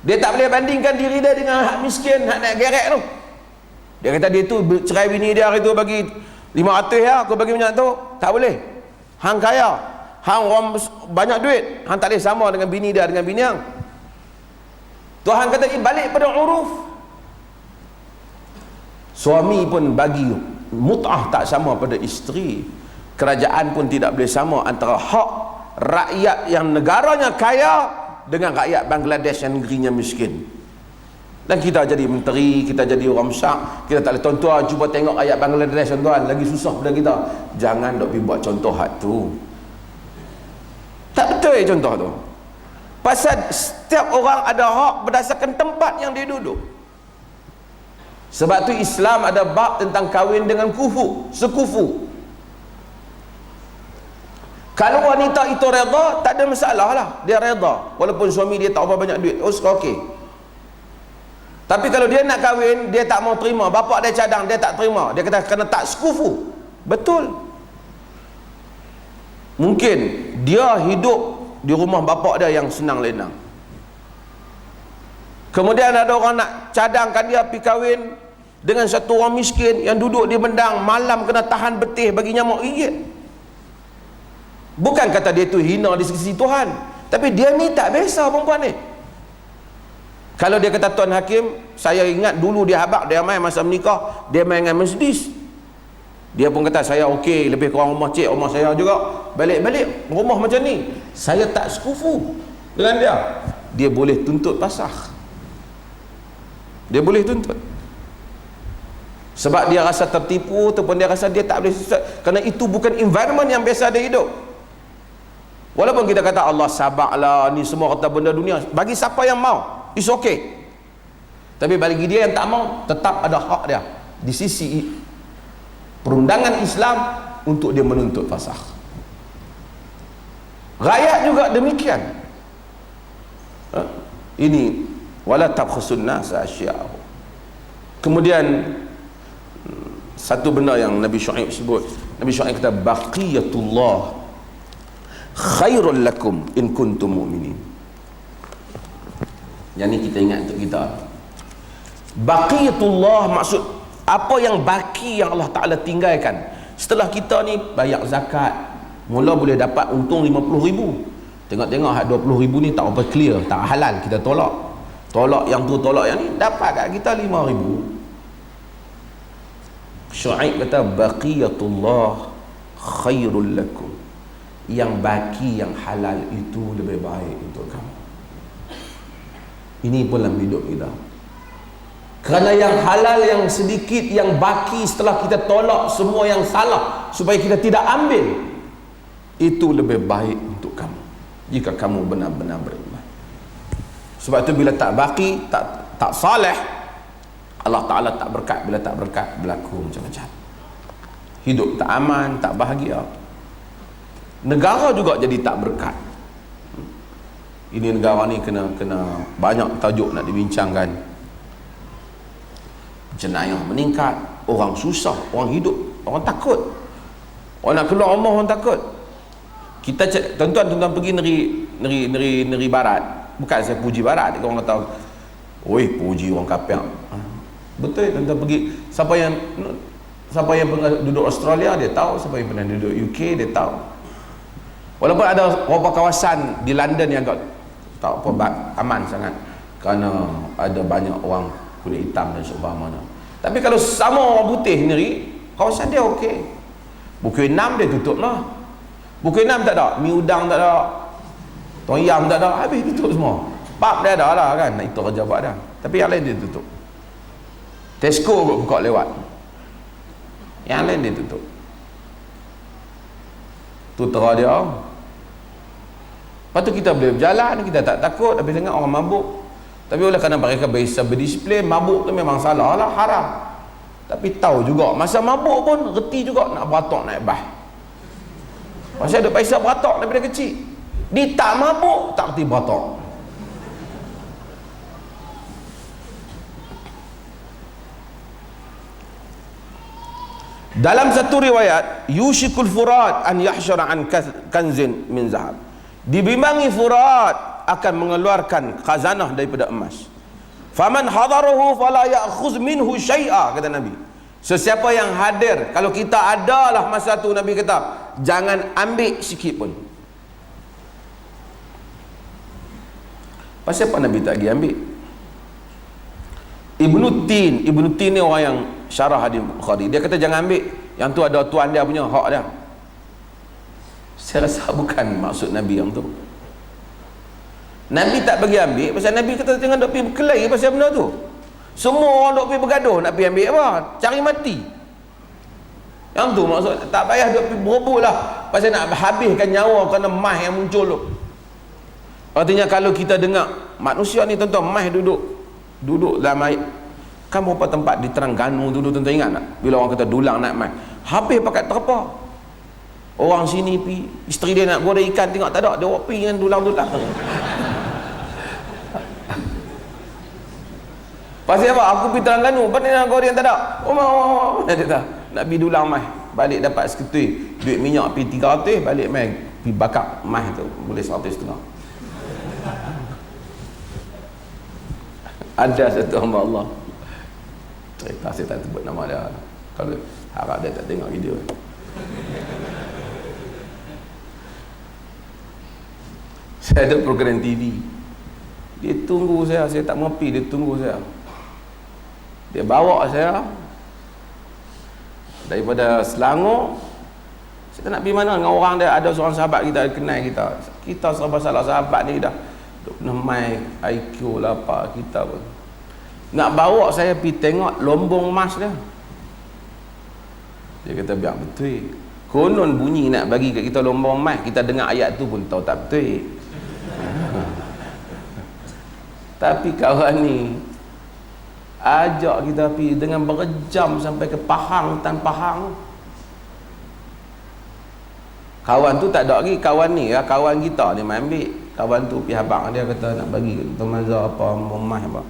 Dia tak boleh bandingkan diri dia dengan hak miskin, hak nak gerek tu. Dia kata dia tu cerai bini dia hari tu bagi 500 ya, aku bagi banyak tu. Tak boleh. Hang kaya, hang orang banyak duit, hang tak boleh sama dengan bini dia dengan bini hang. Tuhan kata balik pada uruf. Suami pun bagi mut'ah tak sama pada isteri. Kerajaan pun tidak boleh sama antara hak rakyat yang negaranya kaya dengan rakyat Bangladesh yang negerinya miskin. Dan kita jadi menteri, kita jadi orang besar, kita tak boleh, tuan-tuan cuba tengok rakyat Bangladesh tuan-tuan lagi susah pada kita. Jangan dok pergi buat contoh hak tu. Tak betul contoh tu. Pasal setiap orang ada hak berdasarkan tempat yang dia duduk. Sebab tu Islam ada bab tentang kahwin dengan kufu, sekufu. Kalau wanita itu reda, tak ada masalah lah, dia reda walaupun suami dia tak apa banyak duit, okey. Tapi kalau dia nak kahwin, dia tak mau terima, bapak dia cadang, dia tak terima, dia kata kena tak sekufu. Betul. Mungkin dia hidup di rumah bapak dia yang senang lenang, kemudian ada orang nak cadangkan dia pergi kahwin dengan satu orang miskin yang duduk di bendang, malam kena tahan betih bagi nyamuk gigit. Bukan kata dia tu hina di sisi Tuhan, tapi dia ni tak biasa perempuan ni. Kalau dia kata Tuan Hakim, saya ingat dulu dia habaq, dia main masa menikah, dia main dengan Mercedes. Dia pun kata saya okey, lebih kurang rumah cik, rumah saya juga, balik-balik rumah macam ni, saya tak sekufu. dengan dia boleh tuntut fasakh. Dia boleh tuntut. Sebab dia rasa tertipu ataupun dia rasa dia tak boleh, kerana itu bukan environment yang biasa dia hidup. Walaupun kita kata Allah sabarlah, ni semua kata benda dunia, bagi siapa yang mau, it's okay. Tapi bagi dia yang tak mau, tetap ada hak dia di sisi perundangan Islam untuk dia menuntut fasakh. Rakyat juga demikian. Ini wala tabkhusun nas asya'ahu. Kemudian satu benda yang Nabi Syuaib sebut, Nabi Syuaib kata baqiyatullah khairul lakum in kuntum mu'minin. Yang ni kita ingat untuk kita. Baqiyatullah maksud apa yang baki yang Allah Ta'ala tinggalkan setelah kita ni bayar zakat, mula boleh dapat untung 50,000, tengok-tengok 20,000 ni tak apa clear, tak halal, kita tolak yang tu, tolak yang ni, dapat kat kita 5,000. Syuaib kata baqiyatullah khairul lakum, yang baki yang halal itu lebih baik untuk kamu. Ini pun dalam hidup kita, kerana yang halal, yang sedikit, yang baki setelah kita tolak semua yang salah supaya kita tidak ambil, itu lebih baik untuk kamu jika kamu benar-benar beriman. Sebab itu bila tak baki, tak saleh, Allah Ta'ala tak berkat. Bila tak berkat, berlaku macam-macam. Hidup tak aman, tak bahagia. Negara juga jadi tak berkat. Ini negara ni kena banyak tajuk nak dibincangkan. Jenayah meningkat, orang susah, orang hidup, orang takut, orang nak keluar rumah orang takut. Kita tuan-tuan pergi negeri barat, bukan saya puji barat, orang kata oi puji orang kafir. Betul, tuan-tuan pergi, siapa yang pernah duduk Australia dia tahu, siapa yang pernah duduk UK dia tahu. Walaupun ada beberapa kawasan di London yang agak tak apa aman sangat kerana ada banyak orang kulit hitam dan seumpamanya. Tapi kalau sama orang putih sendiri, kawasan dia okey. Pukul 6 dia tutup lah. Pukul 6 tak ada, mi udang tak ada, tom yam tak ada, habis tutup semua. Pub dia ada lah kan, itu kerja buat dah. Tapi yang lain dia tutup. Tesco kot buka lewat, yang lain dia tutup. Tu terah dia. Lepas tu kita boleh berjalan, kita tak takut. Habis tengok orang mabuk. Tapi oleh kerana mereka biasa berdisiplin, mabuk tu memang salah lah, haram. Tapi tahu juga masa mabuk pun reti juga nak beratok naik bah. Pasal ada paisa beratok daripada kecil. Dia tak mabuk tak reti beratok. Dalam satu riwayat, yushikul furat an yahsyara an kanzin min zahab. Dibimbangi furat akan mengeluarkan khazanah daripada emas. Faman hadarahu fala ya'khudh minhu syai'a, kata Nabi. Sesiapa yang hadir, kalau kita adalah masa tu, Nabi kata jangan ambil sikit pun. Pasal apa Nabi tak pergi ambil? Ibnu Tin ni orang yang syarah hadis Bukhari, dia kata jangan ambil, yang tu ada tuan dia punya, hak dia. Saya rasa bukan maksud Nabi yang tu. Nabi tak bagi ambil pasal Nabi kata jangan dok pergi berkelahi pasal benda tu. Semua orang dok pergi bergaduh, nak pergi ambil apa? Cari mati. Yang tu maksud, tak payah dok pergi berebut lah pasal nak habiskan nyawa kerana mah yang muncul tu. Artinya kalau kita dengar manusia ni, tuan-tuan, mah duduk dalam air. Kan beberapa tempat di Terengganu dulu, tuan-tuan ingat tak? Bila orang kata dulang nak mah, habis pakat terpa. Orang sini pi, isteri dia nak goreng ikan, tengok tak ada, dia buat pi dengan dulang-dulang. Pasal apa? Aku pergi Terengganu, apa nak goreng tak ada? Oh, dia kata nak pergi dulang mai, balik dapat seketui duit minyak pi 300, balik mai pi bakar mai tu boleh 100.5. Ada satu hamba Allah, cerita saya tak sebut nama dia, kalau harap dia tak tengok video. Saya ada program TV, dia tunggu saya tak mengepi, dia tunggu saya. Dia bawa saya daripada Selangor. Saya tak nak pergi mana dengan orang dia, ada seorang sahabat kita kenal kita serba salah sahabat ni dah Duk pernah main IQ lapar kita pun. Nak bawa saya pergi tengok lombong emas dia. Dia kata biar betul. Konon bunyi nak bagi kat kita lombong emas, kita dengar ayat tu pun tahu tak betul. Tapi kawan ni ajak kita pergi dengan berjam sampai ke Pahang, Tan Pahang. Kawan tu tak ada lagi, kawan ni ya, kawan kita ni main ambil. Kawan tu pergi habang dia kata nak bagi kita mazhar apa emas apa.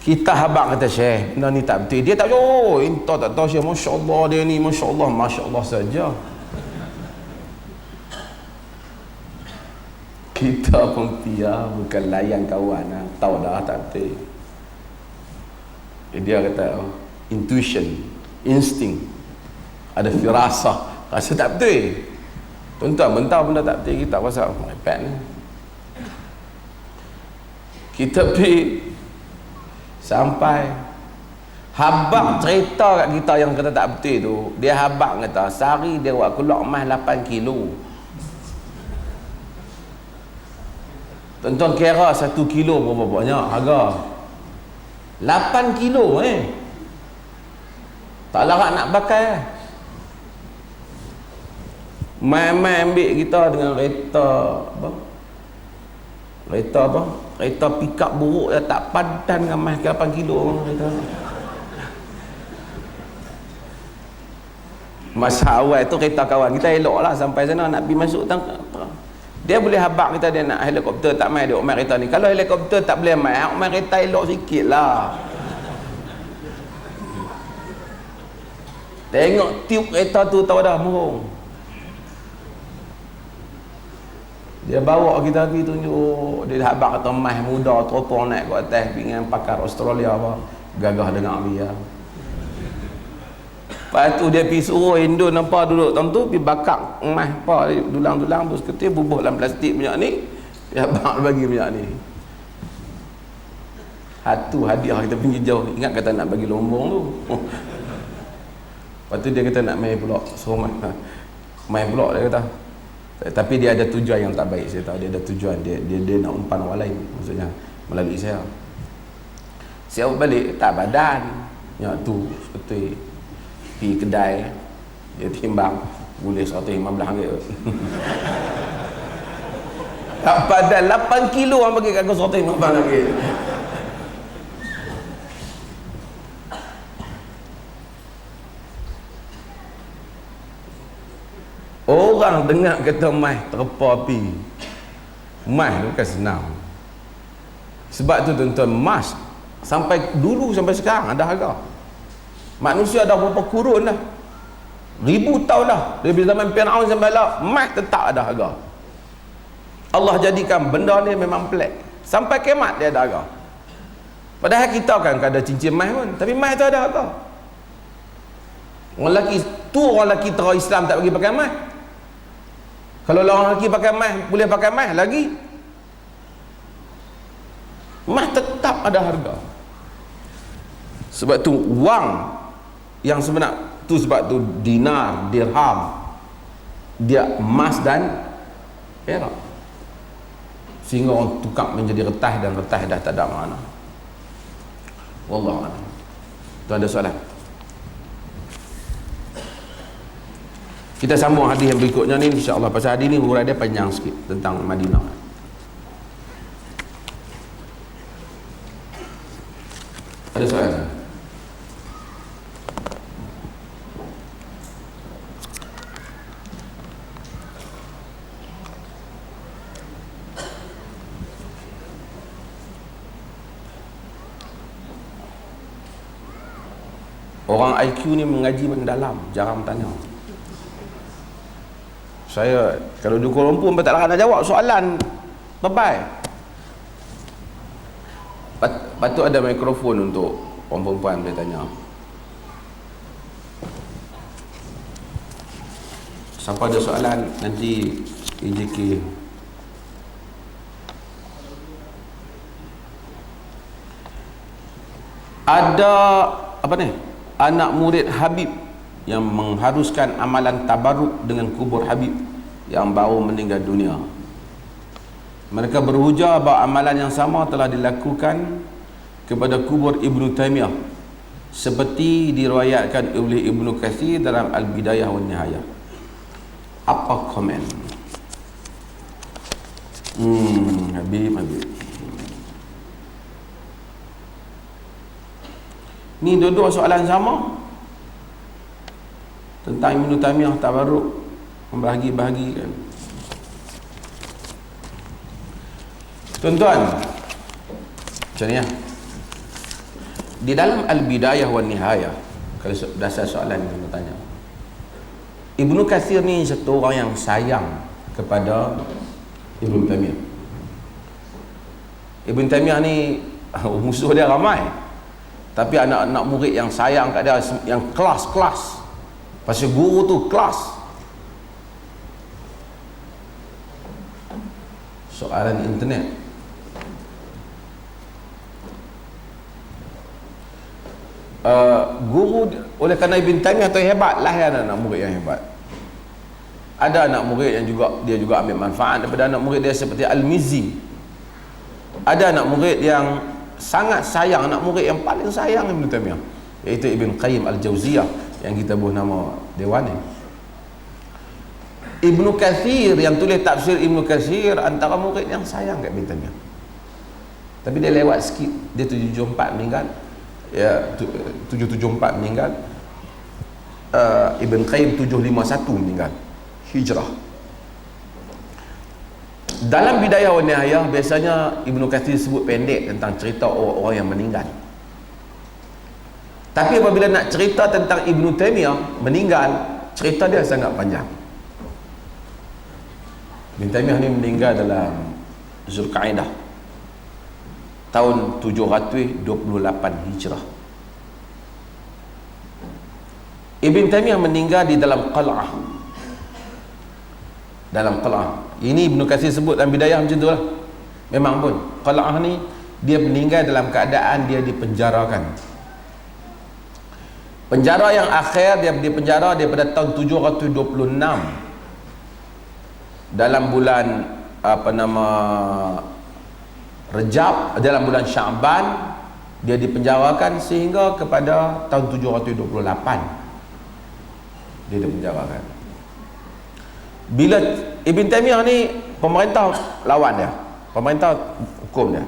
Kita habang kata Syekh, benda ni tak betul. Dia tak tahu, entah tak tahu Syekh, masya-Allah dia ni, masya-Allah saja. Kita pun pia bukan layan kawan lah. Tahu dah tak betul. Dia kata intuition, insting, ada firasah, rasa tak betul. Tuan-tuan mentah benda tak betul, kita pasal iPad ni. Kita pergi sampai habang cerita kat kita yang kata tak betul tu. Dia habang kata sehari dia buat keluar emas 8 kilo. Tuan-tuan kira 1 kilo berapa banyak harga? 8 kilo tak larat nak pakai. Main-main ambil kita dengan kereta apa? Kereta pick up buruk yang tak padan dengan mas 8 kilo kereta. Masa awal tu kereta kawan kita elok lah sampai sana nak pergi masuk dia boleh habak kita dia nak helikopter tak main dia main kereta ni. Kalau helikopter tak boleh main kereta elok sikit lah. Tengok tiup kereta tu tahu dah murung. Dia bawa kita pergi tunjuk. Dia habak kata emas muda teropong naik ke atas dengan pakar Australia apa. Gagah dengar dia. Lepas tu dia pergi suruh Indo nampak duduk dalam tu pergi bakar emas apa dulang-dulang bus ketir bubuh dalam plastik minyak ni. Dia habak bagi minyak ni. Hatu hadiah kita pergi jauh. Ingat kata nak bagi lombong tu. Lepas tu dia kata nak main pula. Suruh main pula dia kata. Tapi dia ada tujuan yang tak baik. Saya tahu dia ada tujuan. Dia nak umpan orang lain. Maksudnya melalui saya. Saya balik tak badan. Yang tu betul. Pergi kedai. Dia timbang. Boleh RM115. Tak badan 8 kilo orang bagi kat aku RM115. Orang dengar kata emas terpa api. Emas bukan senang. Sebab tu tuan-tuan, emas sampai dulu sampai sekarang ada harga. Manusia dah berapa kurun dah, 1000 tahun dah, dari zaman Firaun sampai lah, emas tetap ada harga. Allah jadikan benda ni memang pelik. Sampai kiamat dia ada harga. Padahal kita kan ada cincin emas pun, tapi emas tu ada harga. Orang lelaki tu, orang lelaki terang Islam tak bagi pakai emas. Kalau orang lelaki pakai emas, boleh pakai emas lagi. Emas tetap ada harga. Sebab tu wang yang sebenar tu, sebab tu dinar, dirham, dia emas dan perak. Sehingga orang tukar menjadi retah, dan retah dah tak ada makna. Wallahu a'lam. Tu ada soalan? Kita sambung hadis yang berikutnya ni insya-Allah. Pasal hadis ni huraian dia panjang sikit tentang Madinah. Ada soalan? Orang IQ ni mengaji mendalam, jarang tanya. Saya kalau di Kuala Lumpur tak nak jawab soalan bye-bye. Patut ada mikrofon untuk orang perempuan boleh tanya. Siapa ada soalan nanti IJK. Ada apa ni? Anak murid Habib yang mengharuskan amalan tabarruk dengan kubur Habib yang baru meninggal dunia. Mereka berhujah bahawa amalan yang sama telah dilakukan kepada kubur Ibnu Taimiyah seperti diriwayatkan oleh Ibnu Katsir dalam Al-Bidayah wan Nihayah. Apa komen? Habib. Ni dua-dua soalan sama tentang Ibnu Taimiyah tabarruk, membahagi-bahagikan. Tuan-tuan, macam ni ya. Di dalam Al-Bidayah wan Nihayah, kalau dasar soalan yang bertanya, Ibnu Katsir ni satu orang yang sayang kepada Ibnu Taimiyah. Ibnu Taimiyah ni musuh dia ramai, tapi anak-anak murid yang sayang kat dia, yang kelas-kelas. Pasal guru tu kelas. Soalan internet. Guru oleh kerana Ibn Taimiyah tu hebat, lahir anak murid yang hebat. Ada anak murid yang dia juga ambil manfaat daripada anak murid dia seperti Al-Mizzi. Ada anak murid yang sangat sayang, anak murid yang paling sayang Ibn Taimiyah, iaitu Ibn Qayyim Al-Jauziyah yang kita buat nama dewan ni. Ibnu Katsir yang tulis tafsir Ibnu Katsir antara murid yang sayang kat Ibn Taimiyah. Tapi dia lewat sikit, dia 774 meninggal. Ya, 774 meninggal. Ibn Qayyim 751 meninggal Hijrah. Dalam Bidayah wan Nihayah biasanya Ibnu Katsir sebut pendek tentang cerita orang-orang yang meninggal. Tapi apabila nak cerita tentang Ibnu Taimiyah meninggal, cerita dia sangat panjang. Ibn Taimiyah ni meninggal dalam Zulqa'dah tahun 728 Hijrah. Ibn Taimiyah meninggal di dalam qal'ah. Dalam qal'ah. Ini Ibnu Katsir sebut dalam Bidayah macam tu lah. Memang pun qal'ah ni dia meninggal dalam keadaan dia dipenjarakan. Penjara yang akhir dia dipenjara daripada tahun 726 dalam bulan Rejab, dalam bulan Sya'ban dia dipenjarakan sehingga kepada tahun 728 dia dipenjarakan. Bila Ibn Taimiyah ni pemerintah lawan dia, pemerintah hukum dia,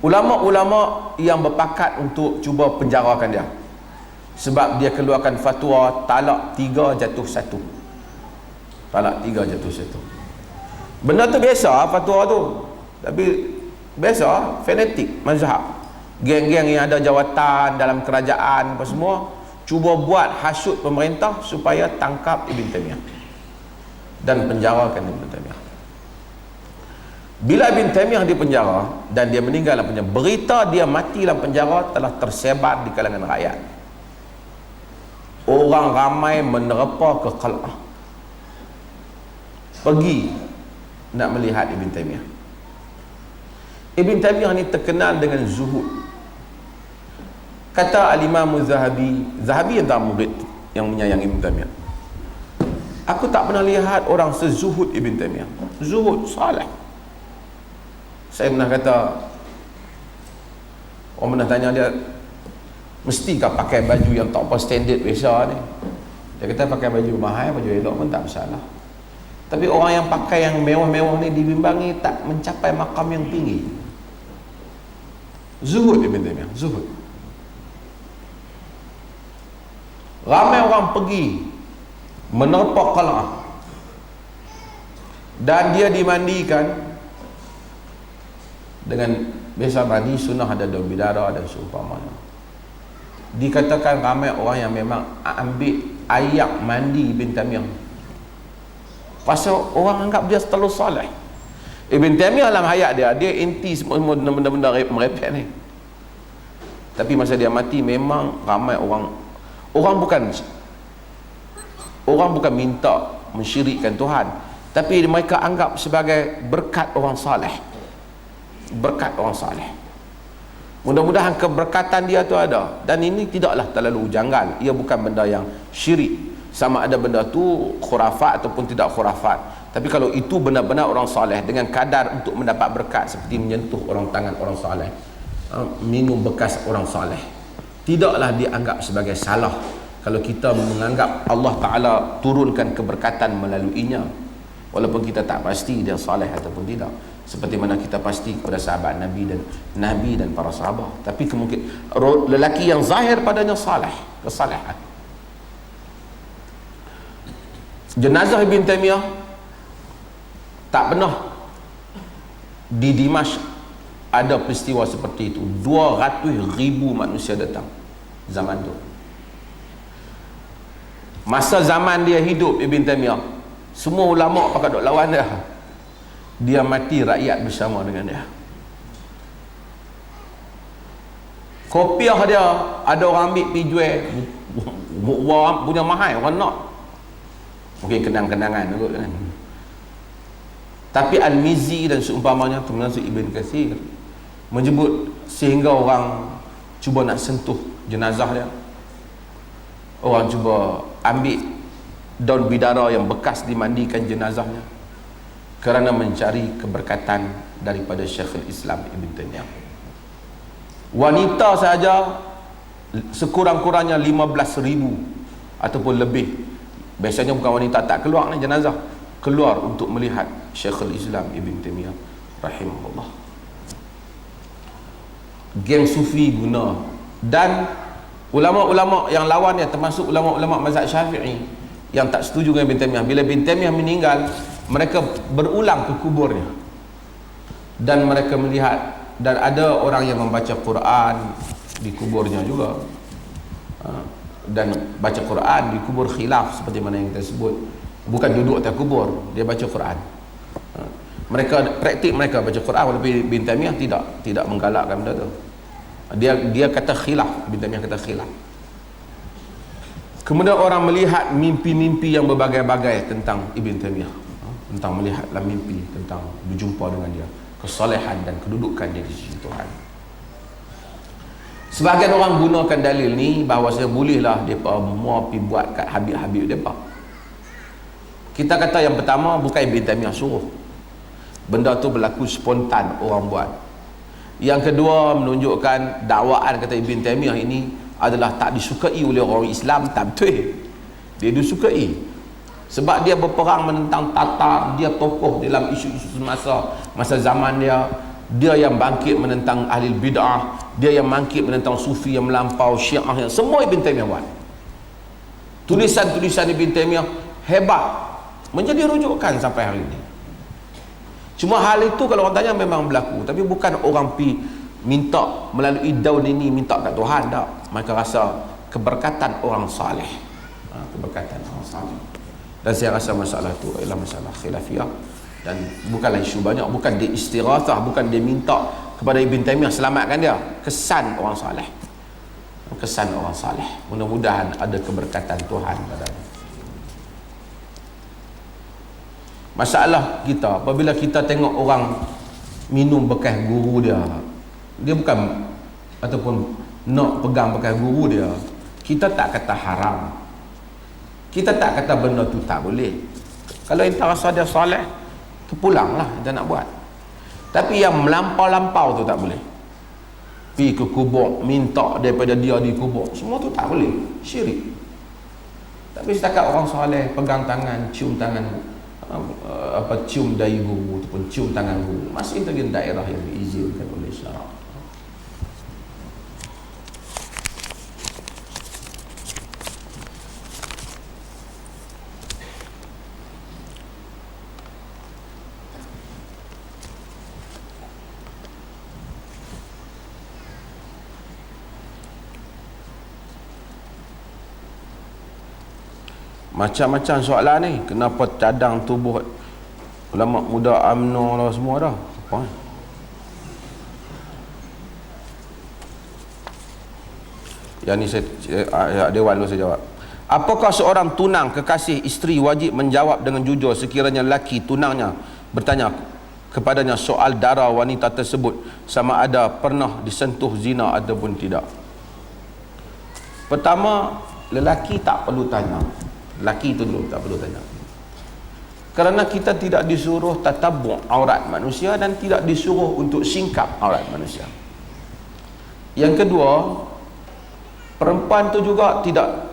ulama-ulama yang berpakat untuk cuba penjarakan dia sebab dia keluarkan fatwa talak 3 jatuh 1. Talak 3 jatuh 1. Benda tu biasa fatwa tu. Tapi biasa fanatik mazhab. Geng-geng yang ada jawatan dalam kerajaan apa semua cuba buat hasut pemerintah supaya tangkap Ibn Taimiyah dan penjarakan Ibn Taimiyah. Bila Ibn Taimiyah dipenjara dan dia meninggal dalam penjara, berita dia mati dalam penjara telah tersebar di kalangan rakyat. Orang ramai menerpa ke qal'ah, pergi nak melihat Ibn Taimiyah. Ibn Taimiyah ni terkenal dengan zuhud. Kata Al-Imam Zahabi antara murid yang menyayangi Ibn Taimiyah, aku tak pernah lihat orang sezuhud Ibn Taimiyah. Zuhud, salih. Saya pernah kata, orang pernah tanya dia, mestikah pakai baju yang tak apa standard biasa ni? Dia kata pakai baju mahal, baju elok pun tak masalah. Tapi orang yang pakai yang mewah-mewah ni dibimbangi tak mencapai makam yang tinggi. Zuhud Ibn Taimiyah, zuhud. Ramai orang pergi menerpa qal'ah dan dia dimandikan dengan biasa mandi sunnah, ada daun bidara dan seumpamanya. Dikatakan ramai orang yang memang ambil air mandi Ibn Taimiyah pasal orang anggap dia terlalu soleh. Ibn Taimiyah dalam hayat dia inti semua benda-benda merepek ni. Tapi masa dia mati memang ramai orang bukan minta mensyirikkan Tuhan, tapi mereka anggap sebagai berkat orang saleh. Berkat orang saleh. Mudah-mudahan keberkatan dia tu ada. Dan ini tidaklah terlalu janggal. Ia bukan benda yang syirik. Sama ada benda tu khurafat ataupun tidak khurafat. Tapi kalau itu benar-benar orang soleh dengan kadar untuk mendapat berkat seperti menyentuh orang tangan orang soleh, minum bekas orang soleh, tidaklah dianggap sebagai salah kalau kita menganggap Allah Ta'ala turunkan keberkatan melaluinya, walaupun kita tak pasti dia soleh ataupun tidak, seperti mana kita pasti kepada sahabat Nabi dan para sahabat. Tapi kemungkinan lelaki yang zahir padanya saleh, kesalehan. Jenazah Ibn Taymiyah tak pernah di Dimashq ada peristiwa seperti itu. 200,000 manusia datang zaman tu. Masa zaman dia hidup Ibn Taymiyah, semua ulama pakai duk lawan dia. Dia mati, rakyat bersama dengan dia. Kopiah dia ada orang ambil pergi jual, orang punya mahal, orang nak. Mungkin kenang-kenangan kot kan. Tapi Al-Mizzi dan seumpamanya, termasuk Ibn Katsir, menyebut sehingga orang cuba nak sentuh jenazah dia. Orang cuba ambil daun bidara yang bekas dimandikan jenazahnya kerana mencari keberkatan daripada Syekhul Islam Ibn Taymiyah. Wanita saja sekurang-kurangnya 15,000 ataupun lebih. Biasanya bukan wanita tak keluar ni jenazah, keluar untuk melihat Syekhul Islam Ibn Taymiyah rahimahullah. Geng sufi guna, dan ulama-ulama yang lawan dia termasuk ulama-ulama mazhab Syafi'i yang tak setuju dengan Ibn Taymiyah. Bila Ibn Taymiyah meninggal, mereka berulang ke kuburnya dan mereka melihat, dan ada orang yang membaca Quran di kuburnya juga, dan baca Quran di kubur khilaf seperti mana yang kita sebut, bukan duduk atas kubur, dia baca Quran. Mereka praktik, mereka baca Quran, walaupun Ibn Taymiyah tidak menggalakkan benda tu. Dia kata khilaf, Ibn Taymiyah kata khilaf. Kemudian orang melihat mimpi-mimpi yang berbagai-bagai tentang Ibn Taymiyah, tentang melihatlah mimpi tentang berjumpa dengan dia, kesalehan dan kedudukan dia di sisi Tuhan. Sebahagian orang gunakan dalil ni bahawa saya bolehlah mereka semua pergi buat kat Habib-Habib mereka. Kita kata yang pertama, bukan Ibn Taymiyah suruh, benda tu berlaku spontan orang buat. Yang kedua, menunjukkan dakwaan kata Ibn Taymiyah ini adalah tak disukai oleh orang Islam. Tak betul, dia disukai sebab dia berperang menentang Tatar, dia tokoh dalam isu-isu masa zaman dia. Dia yang bangkit menentang ahli bid'ah, dia yang bangkit menentang sufi yang melampau, syiah, semua Ibn Taymiyah buat. Tulisan-tulisan Ibn Taymiyah hebat, menjadi rujukan sampai hari ini. Cuma hal itu kalau orang tanya memang berlaku, tapi bukan orang pi minta melalui daun ini minta kat Tuhan, tak. Mereka rasa keberkatan orang saleh, keberkatan orang saleh. Dan saya rasa masalah itu adalah masalah khilafiyah, dan bukanlah isu banyak, bukan dia istighathah, bukan dia minta kepada Ibn Taymiyah selamatkan dia. Kesan orang saleh, kesan orang saleh, mudah-mudahan ada keberkatan Tuhan padanya. Masalah kita apabila kita tengok orang minum bekas guru dia, dia bukan ataupun nak pegang bekas guru dia, kita tak kata haram, kita tak kata benda tu tak boleh. Kalau kita rasa dia soleh, terpulanglah kita nak buat. Tapi yang melampau-lampau tu tak boleh. Pergi ke kubur minta daripada dia di kubur, semua tu tak boleh, syirik. Tapi setakat orang soleh pegang tangan, cium tangan, cium dahi guru ataupun cium tangan guru, masih lagi daerah yang diizinkan oleh syarak. Macam-macam soalan ni. Kenapa cadang tubuh ulama muda UMNO lah semua dah? Apa? Yang ni saya Dewan dulu saya jawab. Apakah seorang tunang kekasih isteri wajib menjawab dengan jujur sekiranya lelaki tunangnya bertanya kepadanya soal darah wanita tersebut sama ada pernah disentuh zina ataupun tidak? Pertama, lelaki tak perlu tanya. Lelaki itu dulu tak perlu tanya. Kerana kita tidak disuruh tatabu' aurat manusia dan tidak disuruh untuk singkap aurat manusia. Yang kedua, perempuan tu juga tidak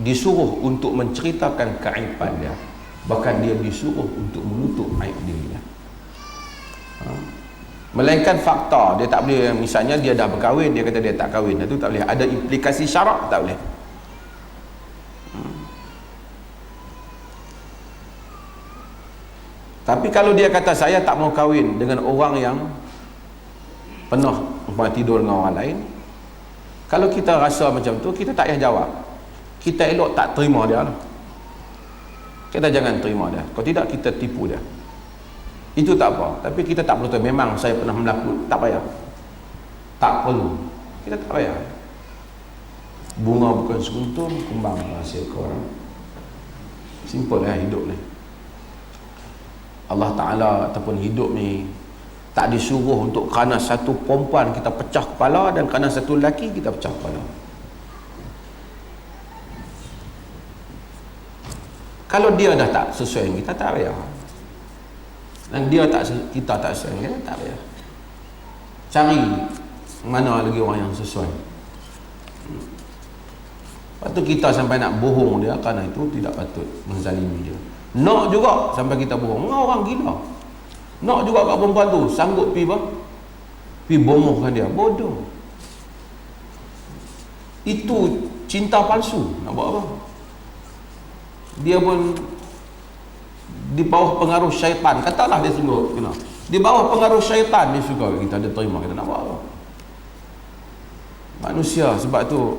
disuruh untuk menceritakan keaiban dia, bahkan dia disuruh untuk menutup aib dirinya. Melainkan fakta, dia tak boleh, misalnya dia dah berkahwin, dia kata dia tak kahwin, itu tak boleh. Ada implikasi syarak, tak boleh. Tapi kalau dia kata saya tak mau kahwin dengan orang yang pernah tidur dengan orang lain, kalau kita rasa macam tu, kita tak payah jawab. Kita elok tak terima dia lah. Kita jangan terima dia. Kalau tidak, kita tipu dia. Itu tak apa. Tapi kita tak perlu tahu, memang saya pernah melakukan. Tak payah. Tak perlu. Kita tak payah. Bunga bukan sekuntum, kembang rahsia korang. Simple lah hidup ni. Allah Ta'ala ataupun hidup ni tak disuruh untuk kerana satu perempuan kita pecah kepala dan kerana satu lelaki kita pecah kepala. Kalau dia dah tak sesuai dengan kita, tak payah. Dan dia tak, kita tak sesuai dengan kita, tak payah. Cari mana lagi orang yang sesuai. Lepas tu kita sampai nak bohong dia, kerana itu tidak patut menzalimi dia. Nak juga sampai kita bohong. Mengapa orang gila? Nak juga kat perempuan tu sanggup pi apa? Pi bomohkan dia. Bodoh. Itu cinta palsu. Nak buat apa? Dia pun di bawah pengaruh syaitan. Katalah dia sungguh kena. Di bawah pengaruh syaitan dia suka kita, dia terima kita. Nak buat apa? Manusia. Sebab tu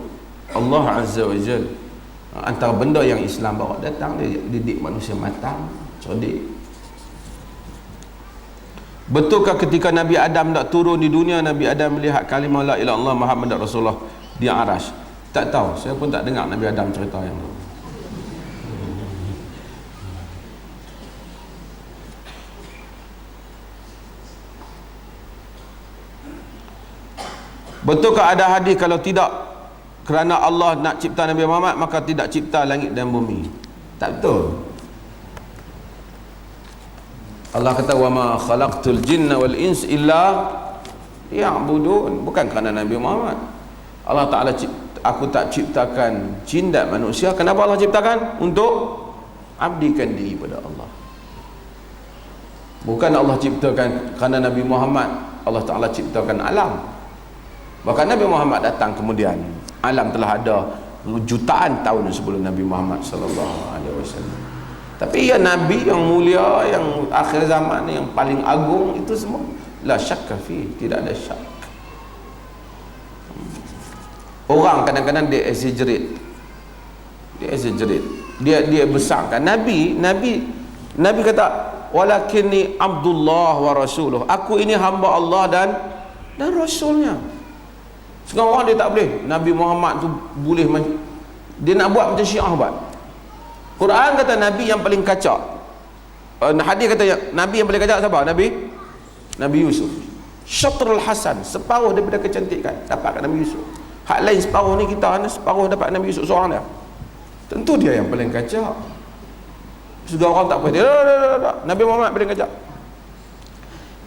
Allah Azza wa Jalla, antara benda yang Islam bawa datang, dia didik manusia matang, cerdik. Betulkah ketika Nabi Adam nak turun di dunia, Nabi Adam melihat kalimah la ilaha illallah Muhammadur Rasulullah di Arash? Tak tahu, saya pun tak dengar Nabi Adam cerita yang tu. Betulkah ada hadis kalau tidak kerana Allah nak cipta Nabi Muhammad maka tidak cipta langit dan bumi? Tak betul. Allah kata wa ma khalaqtul jinna wal ins illa liya'budun. Bukan kerana Nabi Muhammad. Allah Ta'ala aku tak ciptakan jin dan manusia. Kenapa Allah ciptakan? Untuk abdikan diri pada Allah. Bukan Allah ciptakan kerana Nabi Muhammad. Allah Ta'ala ciptakan alam. Bahkan Nabi Muhammad datang kemudian, alam telah ada jutaan tahun sebelum Nabi Muhammad sallallahu alaihi wasallam. Tapi ya Nabi yang mulia, yang akhir zaman, yang paling agung, itu semua la syakka fi, tidak ada syak. Orang kadang-kadang dia exaggerate. Dia besarkan Nabi kata walakinni Abdullah wa rasuluh. Aku ini hamba Allah dan rasulnya. Sekarang orang dia tak boleh. Nabi Muhammad tu boleh dia nak buat macam Syiah buat. Quran kata Nabi yang paling kacak. Hadis kata Nabi yang paling kacak siapa? Nabi Yusuf. Syatrul Hasan, separuh daripada kecantikan dapat kat Nabi Yusuf. Hak lain separuh ni kita, separuh dapat Nabi Yusuf seorang dia. Tentu dia yang paling kacak. Sudah orang tak boleh. Nabi Muhammad paling kacak.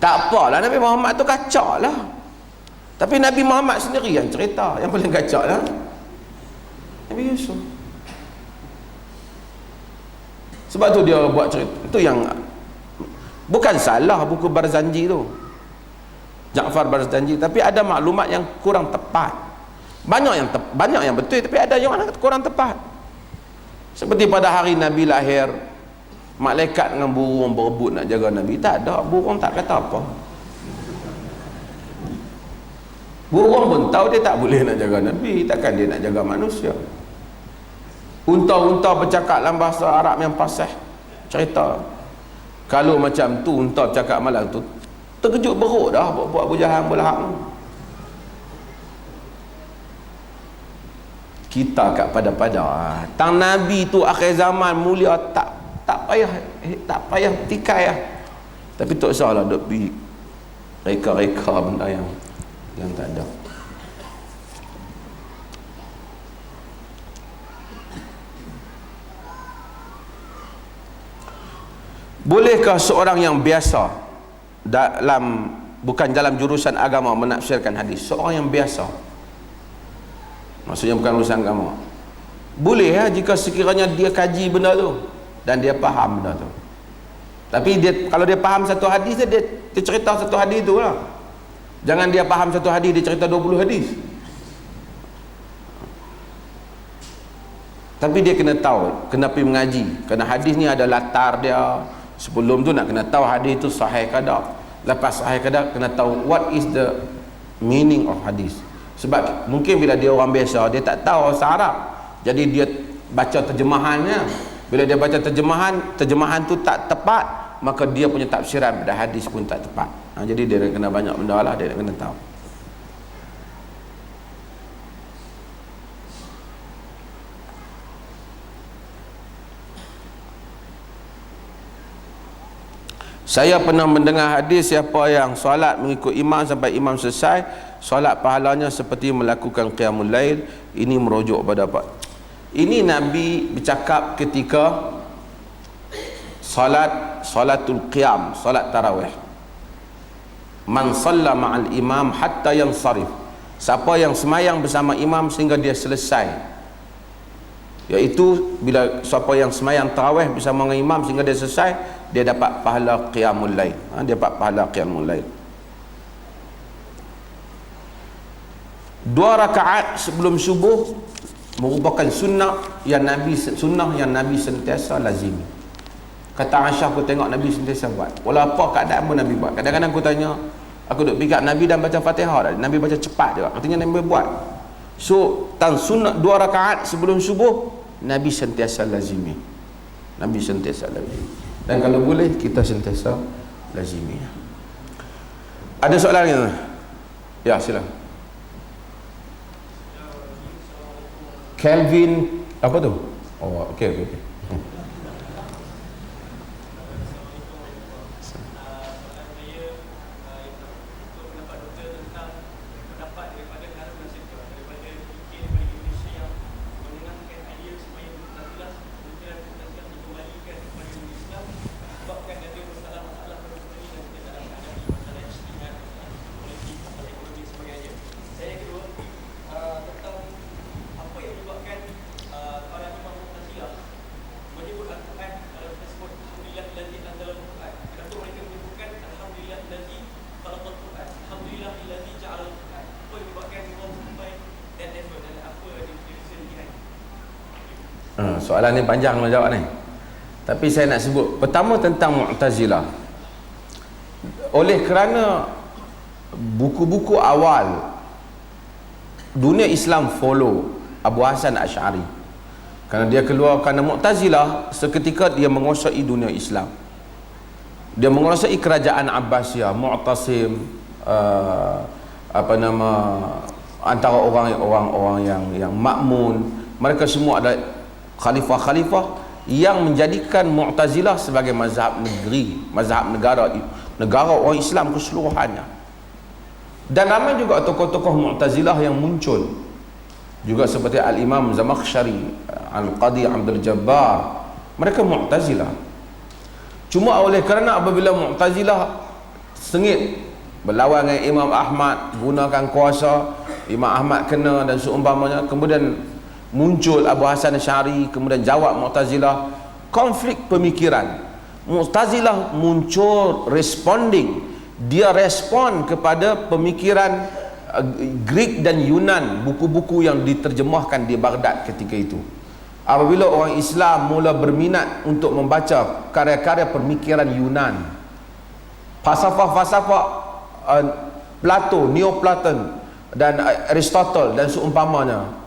Tak apalah, Nabi Muhammad tu kacak lah. Tapi Nabi Muhammad sendiri yang cerita, yang paling kacak lah Nabi Yusuf. Sebab tu dia buat cerita. Itu yang bukan salah buku Barzanji tu, Ja'far Barzanji, tapi ada maklumat yang kurang tepat. Banyak yang betul, tapi ada yang kurang tepat. Seperti pada hari Nabi lahir, malaikat dengan burung berebut nak jaga Nabi. Tak ada, burung tak kata apa. Burung pun tahu dia tak boleh nak jaga Nabi. Takkan dia nak jaga manusia. Unta-unta bercakap dalam bahasa Arab yang fasih, cerita. Kalau macam tu unta bercakap malam tu, terkejut beruk dah buat Abu Jahal berlahak. Kita kat pada-pada tang Nabi tu akhir zaman mulia, tak payah tikai lah. Tapi tak salah duk pergi reka-reka benda yang tak ada. Bolehkah seorang yang biasa dalam, bukan dalam jurusan agama, menafsirkan hadis? Seorang yang biasa, maksudnya bukan urusan agama, boleh ya, jika sekiranya dia kaji benda tu dan dia faham benda tu. Tapi dia, kalau dia faham satu hadis, dia cerita satu hadis tu lah. Jangan dia faham satu hadis, dia cerita 20 hadis. Tapi dia kena tahu, kena pergi mengaji, kerana hadis ni ada latar dia. Sebelum tu nak kena tahu hadis tu sahih ke tak. Lepas sahih ke tak, kena tahu what is the meaning of hadis. Sebab mungkin bila dia orang biasa, dia tak tahu bahasa Arab, jadi dia baca terjemahannya. Bila dia baca terjemahan tu tak tepat, maka dia punya tafsiran pada hadis pun tak tepat. Jadi dia kena banyak benda lah, dia kena tahu. Saya pernah mendengar hadis, siapa yang solat mengikut imam sampai imam selesai, solat pahalanya seperti melakukan qiyamul lail. Ini merujuk pada apa? Ini Nabi bercakap ketika salatul qiyam, solat tarawih. Man shalla ma'al imam hatta yansarif. Siapa yang semayang bersama imam sehingga dia selesai, iaitu bila siapa yang semayang tarawih bersama dengan imam sehingga dia selesai, dia dapat pahala qiyamul lail. Dia dapat pahala qiyamul lail. 2 rakaat sebelum subuh merupakan sunnah yang Nabi sentiasa lazimi. Kata Aisyah, aku tengok Nabi sentiasa buat. Walau apa keadaan pun Nabi buat. Kadang-kadang aku tanya, aku duk fikir Nabi dah baca Fatihah dah, Nabi baca cepat juga, artinya Nabi buat. So tan sunnah 2 rakaat sebelum subuh, Nabi sentiasa lazimi. Nabi sentiasa lazimi. Dan kalau boleh kita sentiasa lazimi. Ada soalan ni? Ya, silakan. Kelvin apa tu? Oh, okey. Soalan ni panjang nak jawab ni, tapi saya nak sebut pertama tentang Mu'tazilah. Oleh kerana buku-buku awal dunia Islam follow Abu Hasan Asy'ari, kerana dia keluar, kerana Mu'tazilah seketika dia menguasai dunia Islam. Dia menguasai kerajaan Abbasiyah, Mu'tasim, antara orang-orang yang Ma'mun, mereka semua ada khalifah-khalifah yang menjadikan Mu'tazilah sebagai mazhab negeri, mazhab negara orang Islam keseluruhannya. Dan ramai juga tokoh-tokoh Mu'tazilah yang muncul juga, seperti Al-Imam Zamakhsyari, Al-Qadi Abdul Jabbar, mereka Mu'tazilah. Cuma oleh kerana apabila Mu'tazilah sengit berlawan dengan Imam Ahmad, gunakan kuasa, Imam Ahmad kena dan seumpamanya, kemudian muncul Abu Hasan Asy'ari, kemudian jawab Mu'tazilah, konflik pemikiran. Mu'tazilah muncul responding, dia respon kepada pemikiran Greek dan Yunan, buku-buku yang diterjemahkan di Baghdad ketika itu. Apabila orang Islam mula berminat untuk membaca karya-karya pemikiran Yunan, falsafah-falsafah Plato, Neoplaton dan Aristotle dan seumpamanya,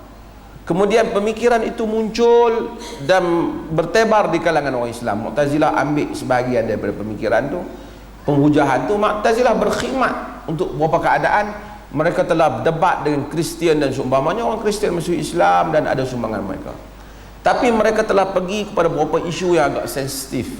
kemudian pemikiran itu muncul dan bertebar di kalangan orang Islam. Mu'tazilah ambil sebahagian daripada pemikiran tu, penghujahan tu. Mu'tazilah berkhidmat untuk beberapa keadaan. Mereka telah debat dengan Kristian dan seumpamanya, orang Kristian masuk Islam dan ada sumbangan mereka. Tapi mereka telah pergi kepada beberapa isu yang agak sensitif,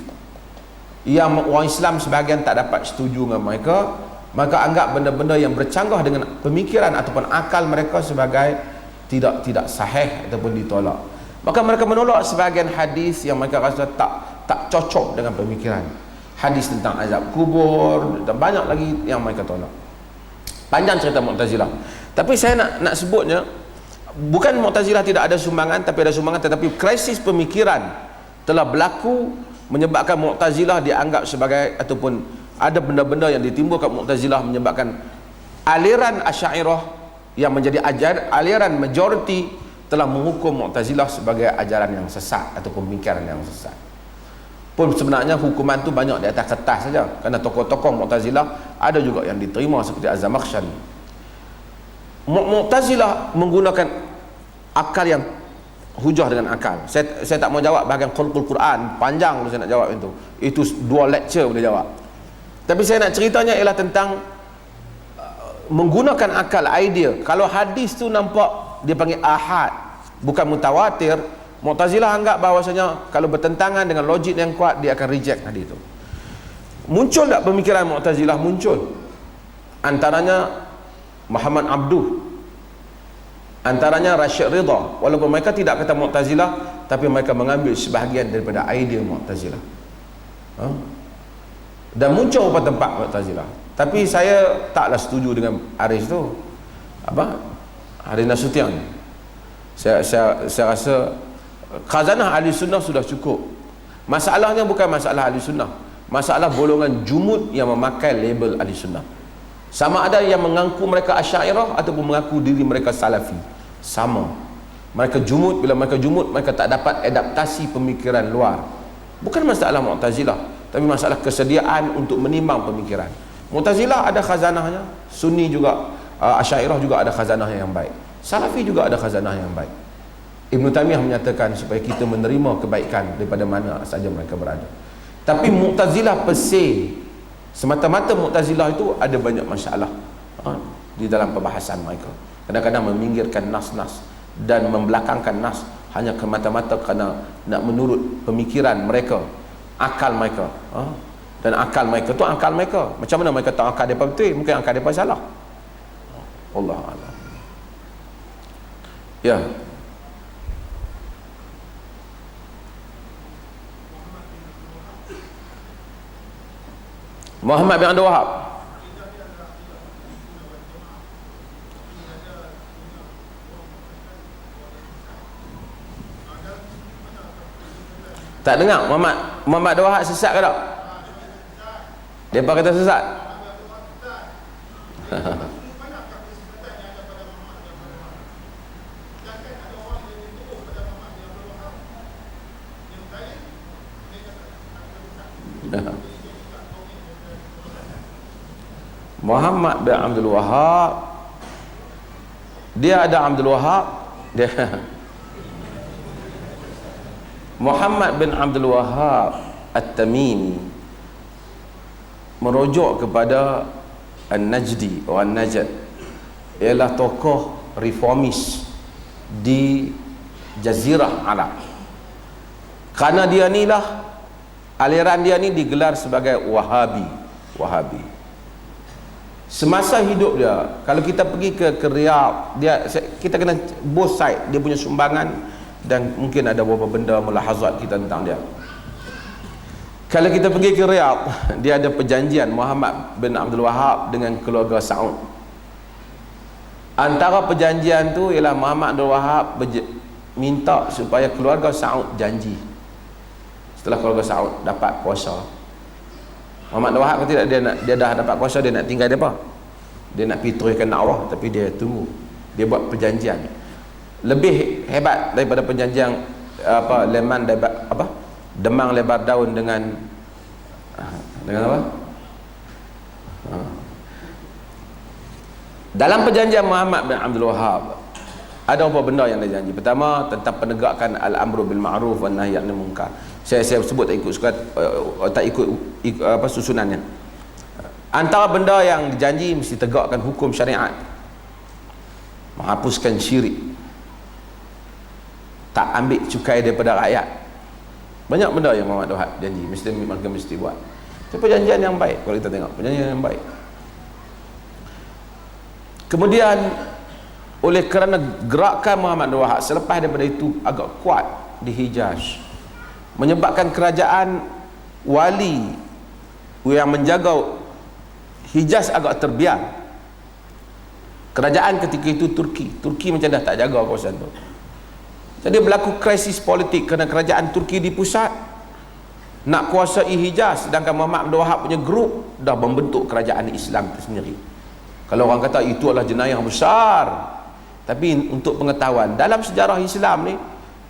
yang orang Islam sebahagian tak dapat setuju dengan mereka. Mereka anggap benda-benda yang bercanggah dengan pemikiran ataupun akal mereka sebagai tidak sahih ataupun ditolak. Maka mereka menolak sebahagian hadis yang mereka rasa tak cocok dengan pemikiran. hadis tentang azab kubur dan banyak lagi yang mereka tolak. Panjang cerita Mu'tazilah. Tapi saya nak sebutnya, bukan Mu'tazilah tidak ada sumbangan, tapi ada sumbangan, tetapi krisis pemikiran telah berlaku menyebabkan Mu'tazilah dianggap sebagai, ataupun ada benda-benda yang ditimbulkan Mu'tazilah menyebabkan aliran Asy'ariyah yang menjadi aliran majoriti telah menghukum Mu'tazilah sebagai ajaran yang sesat ataupun pemikiran yang sesat. Pun sebenarnya hukuman tu banyak di atas kertas saja, kerana tokoh-tokoh Mu'tazilah ada juga yang diterima seperti Az-Zamakhsyari. Mu'tazilah menggunakan akal yang hujah dengan akal. Saya tak mau jawab bahagian khalqul Quran, panjang kalau saya nak jawab itu 2 lecture boleh jawab. Tapi saya nak ceritanya ialah tentang menggunakan akal, idea. Kalau hadis tu nampak dia panggil ahad, bukan mutawatir, Mu'tazilah anggap bahawasanya kalau bertentangan dengan logik yang kuat, dia akan reject hadis itu. Muncul tak pemikiran Mu'tazilah? Muncul. Antaranya Muhammad Abduh, antaranya Rashid Ridha. Walaupun mereka tidak kata Mu'tazilah, tapi mereka mengambil sebahagian daripada idea Mu'tazilah. Dan muncul beberapa tempat Mu'tazilah. Tapi saya taklah setuju dengan Haris tu. Haris Nasution. Saya rasa khazanah ahli sunnah sudah cukup. Masalahnya bukan masalah ahli sunnah, masalah golongan jumud yang memakai label ahli sunnah. Sama ada yang mengaku mereka Asy'ariyah ataupun mengaku diri mereka Salafi, sama. Mereka jumud. Bila mereka jumud, mereka tak dapat adaptasi pemikiran luar. Bukan masalah Mu'tazilah, tapi masalah kesediaan untuk menimbang pemikiran. Mu'tazilah ada khazanahnya, Sunni juga, Asy'ariyah juga ada khazanah yang baik, Salafi juga ada khazanah yang baik. Ibn Taymiyah menyatakan supaya kita menerima kebaikan daripada mana saja mereka berada. Tapi Mu'tazilah semata-mata Mu'tazilah itu ada banyak masalah di dalam perbahasan mereka. Kadang-kadang meminggirkan nas-nas dan membelakangkan nas hanya semata-mata kerana nak menurut pemikiran mereka, akal mereka. Dan akal mereka tu akal mereka. Macam mana mereka tahu akal mereka betul? Mungkin akal mereka salah. Allah Allah. Ya. Muhammad bin Abdul Wahab. Tak dengar Muhammad Abdul Wahab sesat ke tak? Depa kata sesat. Muhammad bin Abdul Wahab, dia ada Abdul Wahab, dia Muhammad bin Abdul Wahab At-Tamimi merujuk kepada An-Najdi atau An-Najd, ialah tokoh reformis di Jazirah Arab. Kerana dia ni lah, aliran dia ni digelar sebagai Wahabi. Semasa hidup dia, kalau kita pergi ke Riyadh, kita kena both side, dia punya sumbangan dan mungkin ada beberapa benda mulahazat kita tentang dia. Kalau kita pergi ke Riyadh, dia ada perjanjian Muhammad bin Abdul Wahab dengan keluarga Saud. Antara perjanjian tu ialah Muhammad Abdul Wahab minta supaya keluarga Saud janji, setelah keluarga Saud dapat kuasa, Muhammad Abdul Wahab kata tidak, dia dah dapat kuasa, dia nak tinggal depa. Dia nak pergi teruskan dakwah, tapi dia tunggu. Dia buat perjanjian. Lebih hebat daripada perjanjian demang lebar daun dengan apa? Dalam perjanjian Muhammad bin Abdul Wahab ada beberapa benda yang dia janji. Pertama, tentang penegakan al-amru bil ma'ruf wan nahyi 'anil munkar. Saya sebut tak ikut susunannya. Antara benda yang dijanji, mesti tegakkan hukum syariat, menghapuskan syirik, tak ambil cukai daripada rakyat. Banyak benda yang Muhammad Wahab janji mesti buat. Itu perjanjian yang baik. Kalau kita tengok perjanjian yang baik. Kemudian oleh kerana gerakan Muhammad Wahab selepas daripada itu agak kuat di Hijaz, menyebabkan kerajaan wali yang menjaga Hijaz agak terbiar. Kerajaan ketika itu Turki macam dah tak jaga kawasan tu. Jadi berlaku krisis politik kerana kerajaan Turki di pusat nak kuasai Hijaz, sedangkan Muhammad Abdul Wahab punya grup dah membentuk kerajaan Islam itu sendiri. Kalau orang kata itu adalah jenayah besar, tapi untuk pengetahuan, dalam sejarah Islam ni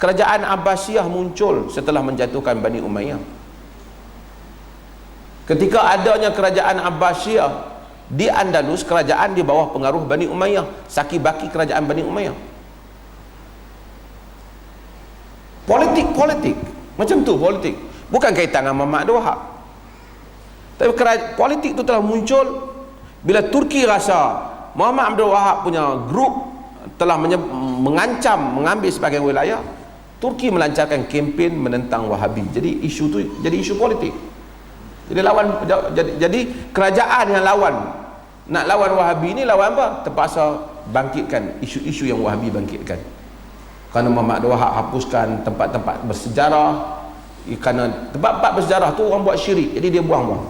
kerajaan Abbasiyah muncul setelah menjatuhkan Bani Umayyah. Ketika adanya kerajaan Abbasiyah di Andalus, kerajaan di bawah pengaruh Bani Umayyah, saki-baki kerajaan Bani Umayyah. Politik macam tu, politik bukan kaitan dengan Muhammad Abdul Wahab, tapi politik tu telah muncul bila Turki rasa Muhammad Abdul Wahab punya grup telah mengancam mengambil sebagian wilayah. Turki melancarkan kempen menentang Wahabi. Jadi isu tu jadi isu politik. Jadi kerajaan yang nak lawan Wahabi ni lawan apa? Terpaksa bangkitkan isu-isu yang Wahabi bangkitkan. Kerana Muhammad Abdul Wahab hapuskan tempat-tempat bersejarah, kerana tempat-tempat bersejarah tu orang buat syirik, jadi dia buang-buang.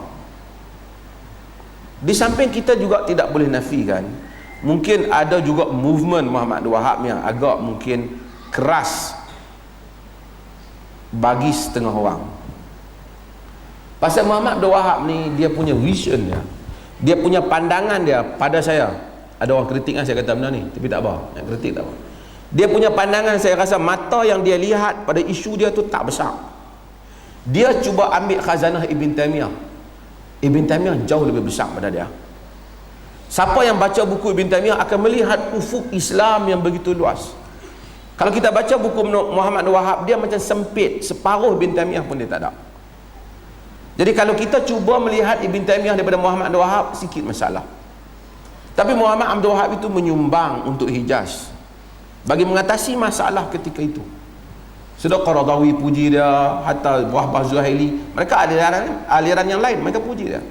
Di samping kita juga tidak boleh nafikan, mungkin ada juga movement Muhammad Abdul Wahab yang agak mungkin keras bagi setengah orang. Pasal Muhammad Abdul Wahab ni dia punya vision dia punya pandangan dia pada saya. Ada orang kritik kan saya kata benda ni, tapi tak apa, yang kritik tak apa. Dia punya pandangan, saya rasa mata yang dia lihat pada isu dia tu tak besar. Dia cuba ambil khazanah Ibn Taymiyah. Ibn Taymiyah jauh lebih besar pada dia. Siapa yang baca buku Ibn Taymiyah akan melihat ufuk Islam yang begitu luas. Kalau kita baca buku Muhammad Abdul Wahab, dia macam sempit, separuh Ibn Taymiyah pun dia tak ada. Jadi kalau kita cuba melihat Ibn Taymiyah daripada Muhammad Abdul Wahab, sikit masalah. Tapi Muhammad Abdul Wahab itu menyumbang untuk Hijaz bagi mengatasi masalah ketika itu. Sudah Qaradawi puji dia, hatta Wahbah Zuhaili, mereka aliran yang lain mereka puji dia.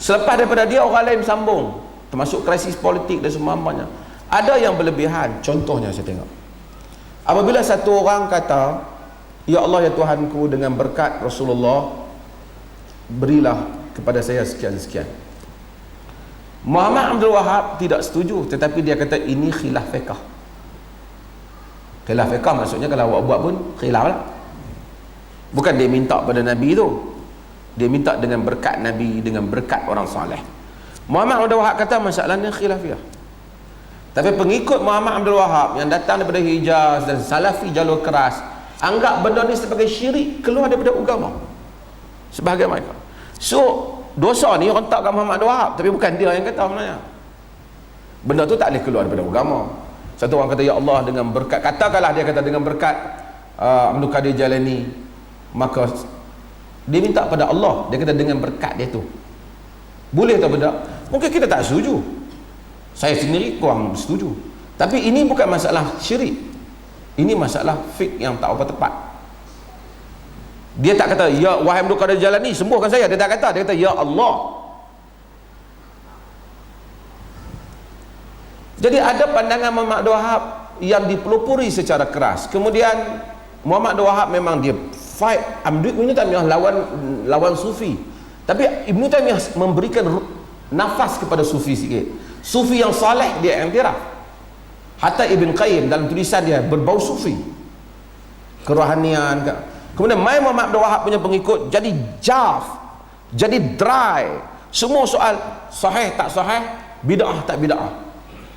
Selepas daripada dia, orang lain sambung, termasuk krisis politik dan semuanya. Ada yang berlebihan. Contohnya saya tengok, apabila satu orang kata, ya Allah ya Tuhanku, dengan berkat Rasulullah berilah kepada saya sekian-sekian. Muhammad Abdul Wahab tidak setuju, tetapi dia kata ini khilaf fiqh. Khilaf fiqh maksudnya kalau awak buat pun khilaf lah. Bukan dia minta pada Nabi tu, dia minta dengan berkat Nabi, dengan berkat orang soleh. Muhammad Abdul Wahab kata masalahnya khilafiyah. Tapi pengikut Muhammad Abdul Wahab yang datang daripada Hijaz dan Salafi jalur keras, anggap benda ni sebagai syirik, keluar daripada agama sebahagian mereka. So dosa ni orang tak kat Muhammad Abdul Wahab, tapi bukan dia yang kata sebenarnya. Benda tu tak boleh keluar daripada agama. Satu orang kata ya Allah dengan berkat, katakanlah dia kata dengan berkat Abdul Qadir Jalani, maka dia minta pada Allah, dia kata dengan berkat dia tu. Boleh tak benda? Mungkin kita tak setuju, saya sendiri kurang setuju, tapi ini bukan masalah syirik, ini masalah fik yang tak apa tepat. Dia tak kata ya wahai Abdul Qadir Jalani sembuhkan saya, dia tak kata, dia kata ya Allah. Jadi ada pandangan Muhammad Abdul Wahab yang dipelopori secara keras. Kemudian Muhammad Abdul Wahab memang dia fight Ibn Taymiyah lawan Sufi, tapi Ibn Taymiyah memberikan nafas kepada Sufi sikit. Sufi yang saleh dia iktiraf. Hatta Ibn Qayyim dalam tulisan dia berbau Sufi, kerohanian. Kemudian Muhammad Abdul Wahab punya pengikut jadi jaf, jadi dry. Semua soal sahih tak sahih, bid'ah tak bid'ah,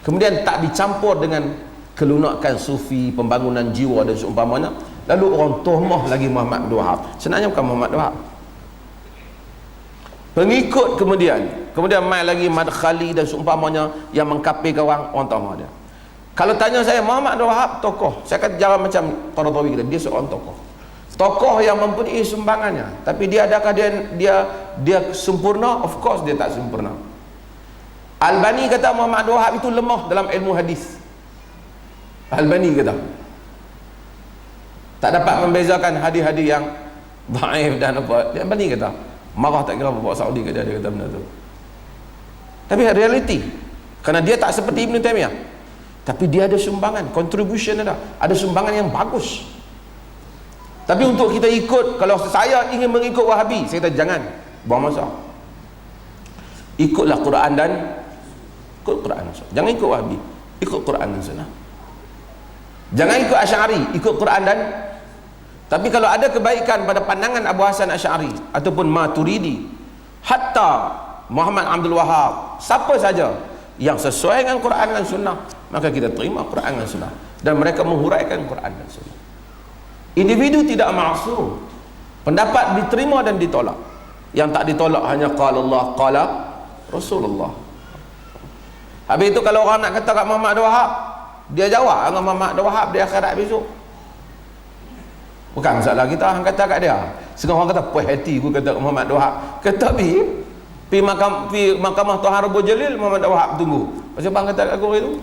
kemudian tak dicampur dengan kelunakan Sufi, pembangunan jiwa dan seumpamanya. Lalu orang tuhmah lagi Muhammad Abdul Wahab, sebenarnya bukan Muhammad Abdul Wahab. Pengikut kemudian main lagi Madkhali dan seumpamanya yang mengkafirkan orang tuhmah dia. Kalau tanya saya, Muhammad Abdul Wahab tokoh, saya kata jangan macam Qaradawi kita, dia seorang tokoh yang mempunyai sumbangannya, tapi dia adakah dia sempurna? Of course dia tak sempurna. Albani kata Muhammad Abdul Wahab itu lemah dalam ilmu hadis. Albani kata tak dapat membezakan hadis-hadis yang dhaif dan apa. Albani kata marah tak kira bawa Saudi ke dia kata benda tu. Tapi reality, kerana dia tak seperti Ibn Taymiyah, tapi dia ada sumbangan, contribution ada sumbangan yang bagus. Tapi untuk kita ikut, kalau saya ingin mengikut Wahabi, saya kata jangan, buang masa. Ikutlah Quran dan Sunnah. Jangan ikut Wahabi, ikut Quran dan Sunnah. Jangan ikut Asy'ari, ikut Quran dan. Tapi kalau ada kebaikan pada pandangan Abu Hasan Asy'ari ataupun Maturidi, hatta Muhammad Abdul Wahab, siapa saja yang sesuai dengan Quran dan Sunnah, maka kita terima Quran dan Sunnah, dan mereka menghuraikan Quran dan Sunnah. Individu tidak maksum, pendapat diterima dan ditolak. Yang tak ditolak hanya qala Allah, qala Rasulullah. Habis itu kalau orang nak kata kat Muhammad Abdul Wahab, dia jawab dengan Muhammad Abdul Wahab di akhirat besok. Bukan masalah kita hang kata kat dia. Sekarang orang kata puas hati aku kata Muhammad Abdul Wahab. Kata pi mahkamah Tuhan Rabbul Jalil, Muhammad Abdul Wahab tunggu. Pasal bang kata kat aku itu.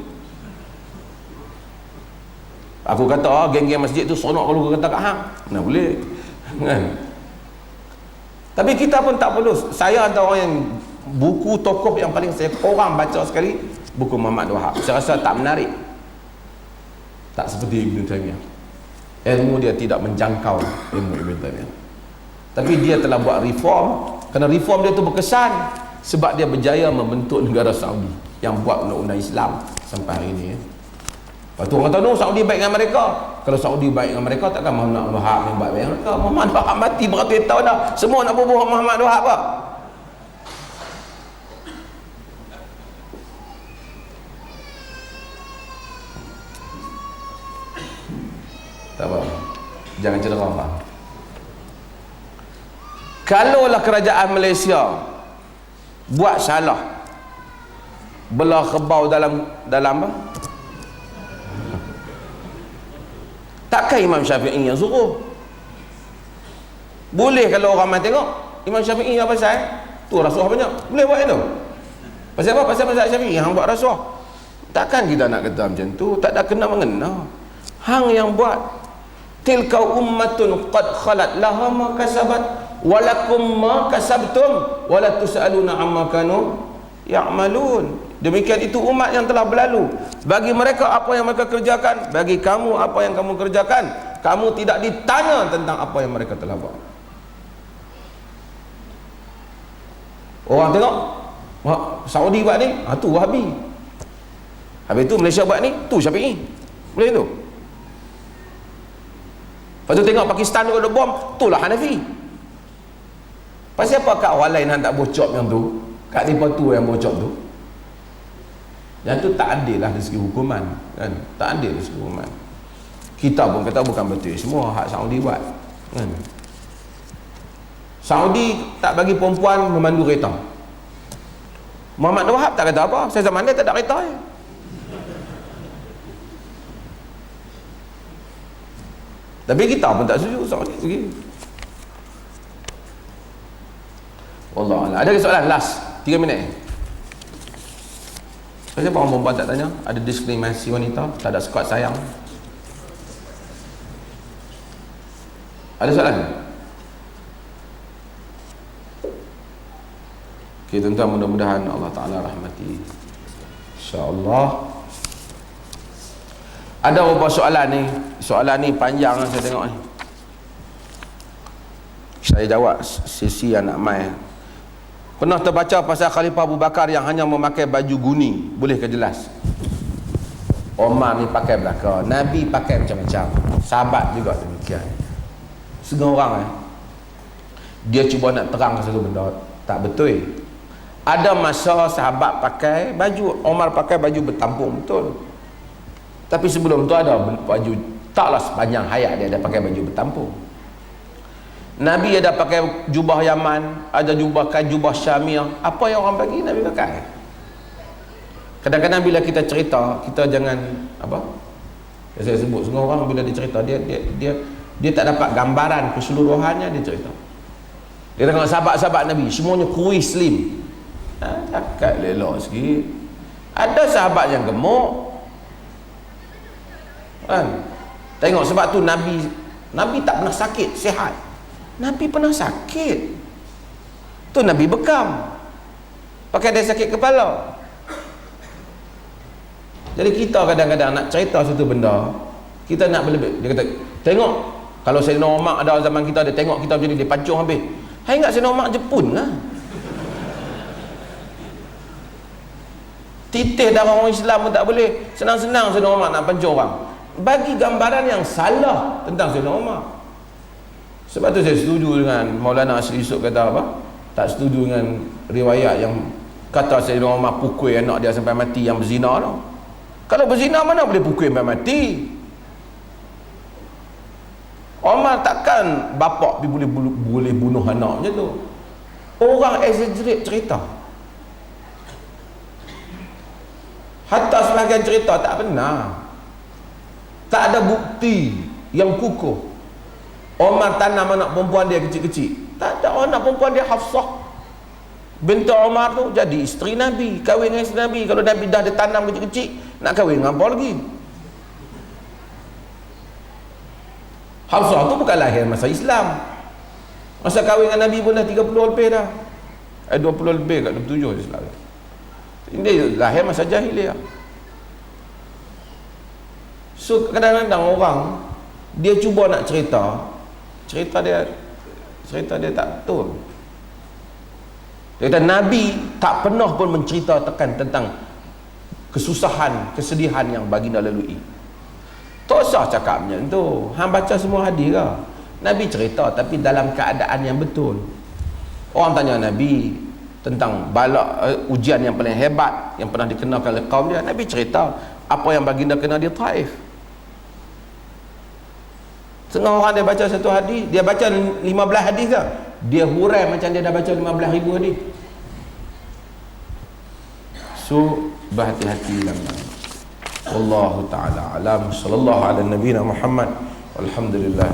Aku kata geng-geng masjid tu sonok kalau aku kata kat hang. Mana boleh. Kan? Tapi kita pun tak perlu. Saya antara orang yang buku tokoh yang paling saya korang baca sekali buku Muhammad Abdul Wahab. Saya rasa tak menarik. Tak seperti Ibn Taymiyah. Ilmu dia tidak menjangkau ilmu Ibn Taymiyah. Tapi dia telah buat reform. Kerana reform dia tu berkesan sebab dia berjaya membentuk negara Saudi yang buat undang-undang Islam sampai hari ini. Lepas tu orang tahu no, Saudi baik dengan mereka. Kalau Saudi baik dengan mereka, takkan Muhammad Wahab yang baik dengan mereka. Muhammad Wahab mati beratus tahun dah, semua nak bubuh Muhammad Wahab apa? Tak apa, jangan cedera apa. Kalaulah kerajaan Malaysia buat salah, belah kebau dalam apa? Takkan Imam Syafi'i yang suruh? Boleh kalau orang main tengok Imam Syafi'i apa pasal? Tu rasuah banyak. Boleh buat itu. Pasal apa? Pasal mazhab Syafi'i yang buat rasuah. Takkan kita nak kata macam tu, tak ada kena mengena. Hang yang buat. Tilka ummatun qad khalat laha ma kasabat walakum ma kasabtum wala tusaluna amma kanu ya'malun. Demikian itu umat yang telah berlalu. Bagi mereka apa yang mereka kerjakan, bagi kamu apa yang kamu kerjakan. Kamu tidak ditanya tentang apa yang mereka telah buat. Orang tengok Saudi buat ni, tu Wahabi. Habis tu Malaysia buat ni, tu Syafi'i. Boleh tu. Lepas tu tengok Pakistan tu ada bom, itulah Hanafi. Pasal apa kat orang lain hang tak bocop yang tu, kat mereka tu yang bocop tu? Yang tu tak adil lah dari segi hukuman, kan? Tak adil dari segi hukuman. Kita pun kata bukan betul semua hak Saudi buat, kan? Saudi tak bagi perempuan memandu kereta. Muhammad Wahab tak kata apa, saya zaman dia tak ada kereta ya. Tapi kita pun tak setuju Saudi pergi. Wallah, ada soalan last 3 minit. Kenapa orang perempuan tak tanya? Ada diskriminasi wanita? Tak ada sekuat sayang? Ada soalan? Okay, tuan-tuan, mudah-mudahan Allah Ta'ala rahmati, InsyaAllah. Ada beberapa soalan ni. Soalan ni panjang lah saya tengok ni. Saya jawab sesi anak mai. Pernah terbaca pasal Khalifah Abu Bakar yang hanya memakai baju guni. Boleh ke jelas? Omar ni pakai belaka, Nabi pakai macam-macam, sahabat juga demikian. Setengah orang dia cuba nak terang satu benda, tak betul. Ada masa sahabat pakai baju, Omar pakai baju bertampung, betul. Tapi sebelum tu ada baju, taklah sepanjang hayat dia ada pakai baju bertampung. Nabi ada pakai jubah Yaman, ada jubah Syamiah. Apa yang orang bagi Nabi pakai. Kadang-kadang bila kita cerita, kita jangan apa? Saya sebut semua orang bila dia cerita, dia tak dapat gambaran keseluruhannya. Dia cerita, dia tengok sahabat-sahabat Nabi semuanya kuis slim. Cakap lelok sikit. Ada sahabat yang gemuk, kan? Tengok sebab tu Nabi tak pernah sakit, sihat. Nabi pernah sakit. Tu Nabi bekam. Pakai dia sakit kepala. Jadi kita kadang-kadang nak cerita satu benda, kita nak berlebih. Dia kata, tengok Kalau Sayyidina Umar ada zaman kita, dia tengok kita macam ni, dia pancung habis. Hai ingat Sayyidina Umar Jepun lah. Titih darah orang Islam pun tak boleh. Senang-senang Sayyidina Umar nak pancung orang. Bagi gambaran yang salah tentang Sayyidina Umar. Sebab tu saya setuju dengan Maulana Asri Yusof kata apa? Tak setuju dengan riwayat yang kata Sayyidina Umar pukul anak dia sampai mati yang berzina tu. Kalau berzina mana boleh pukul sampai mati? Omar takkan bapak boleh bunuh anak macam tu. Orang exaggerate cerita. Hatta sebahagian cerita tak benar. Tak ada bukti yang kukuh. Omar tanam anak perempuan dia kecil-kecil. Tak ada. Anak perempuan dia Hafsah binti Omar tu jadi isteri Nabi, kahwin dengan isteri Nabi. Kalau Nabi dah ditanam kecil-kecil, nak kahwin dengan apa lagi? Hafsah tu bukan lahir masa Islam. Masa kahwin dengan Nabi pun dah 30 lebih dah. 20 lebih kat 27 Islam. Ini lahir masa jahiliyah. So kadang-kadang orang dia cuba nak cerita dia tak betul. Dia kata Nabi tak pernah pun menceritakan tentang kesusahan, kesedihan yang baginda lalui. Tak usah cakap macam tu. Hang baca semua hadis ke? Nabi cerita tapi dalam keadaan yang betul. Orang tanya Nabi tentang bala ujian yang paling hebat yang pernah dikenakan oleh kaum dia. Nabi cerita apa yang baginda kena di Taif. Setengah orang dia baca satu hadis, dia baca 15 hadis ke? Dia hurai macam dia dah baca 15,000 hadis. So berhati-hati dalam Wallahu ta'ala alam. Sallallahu ala nabiyina Muhammad. Walhamdulillah.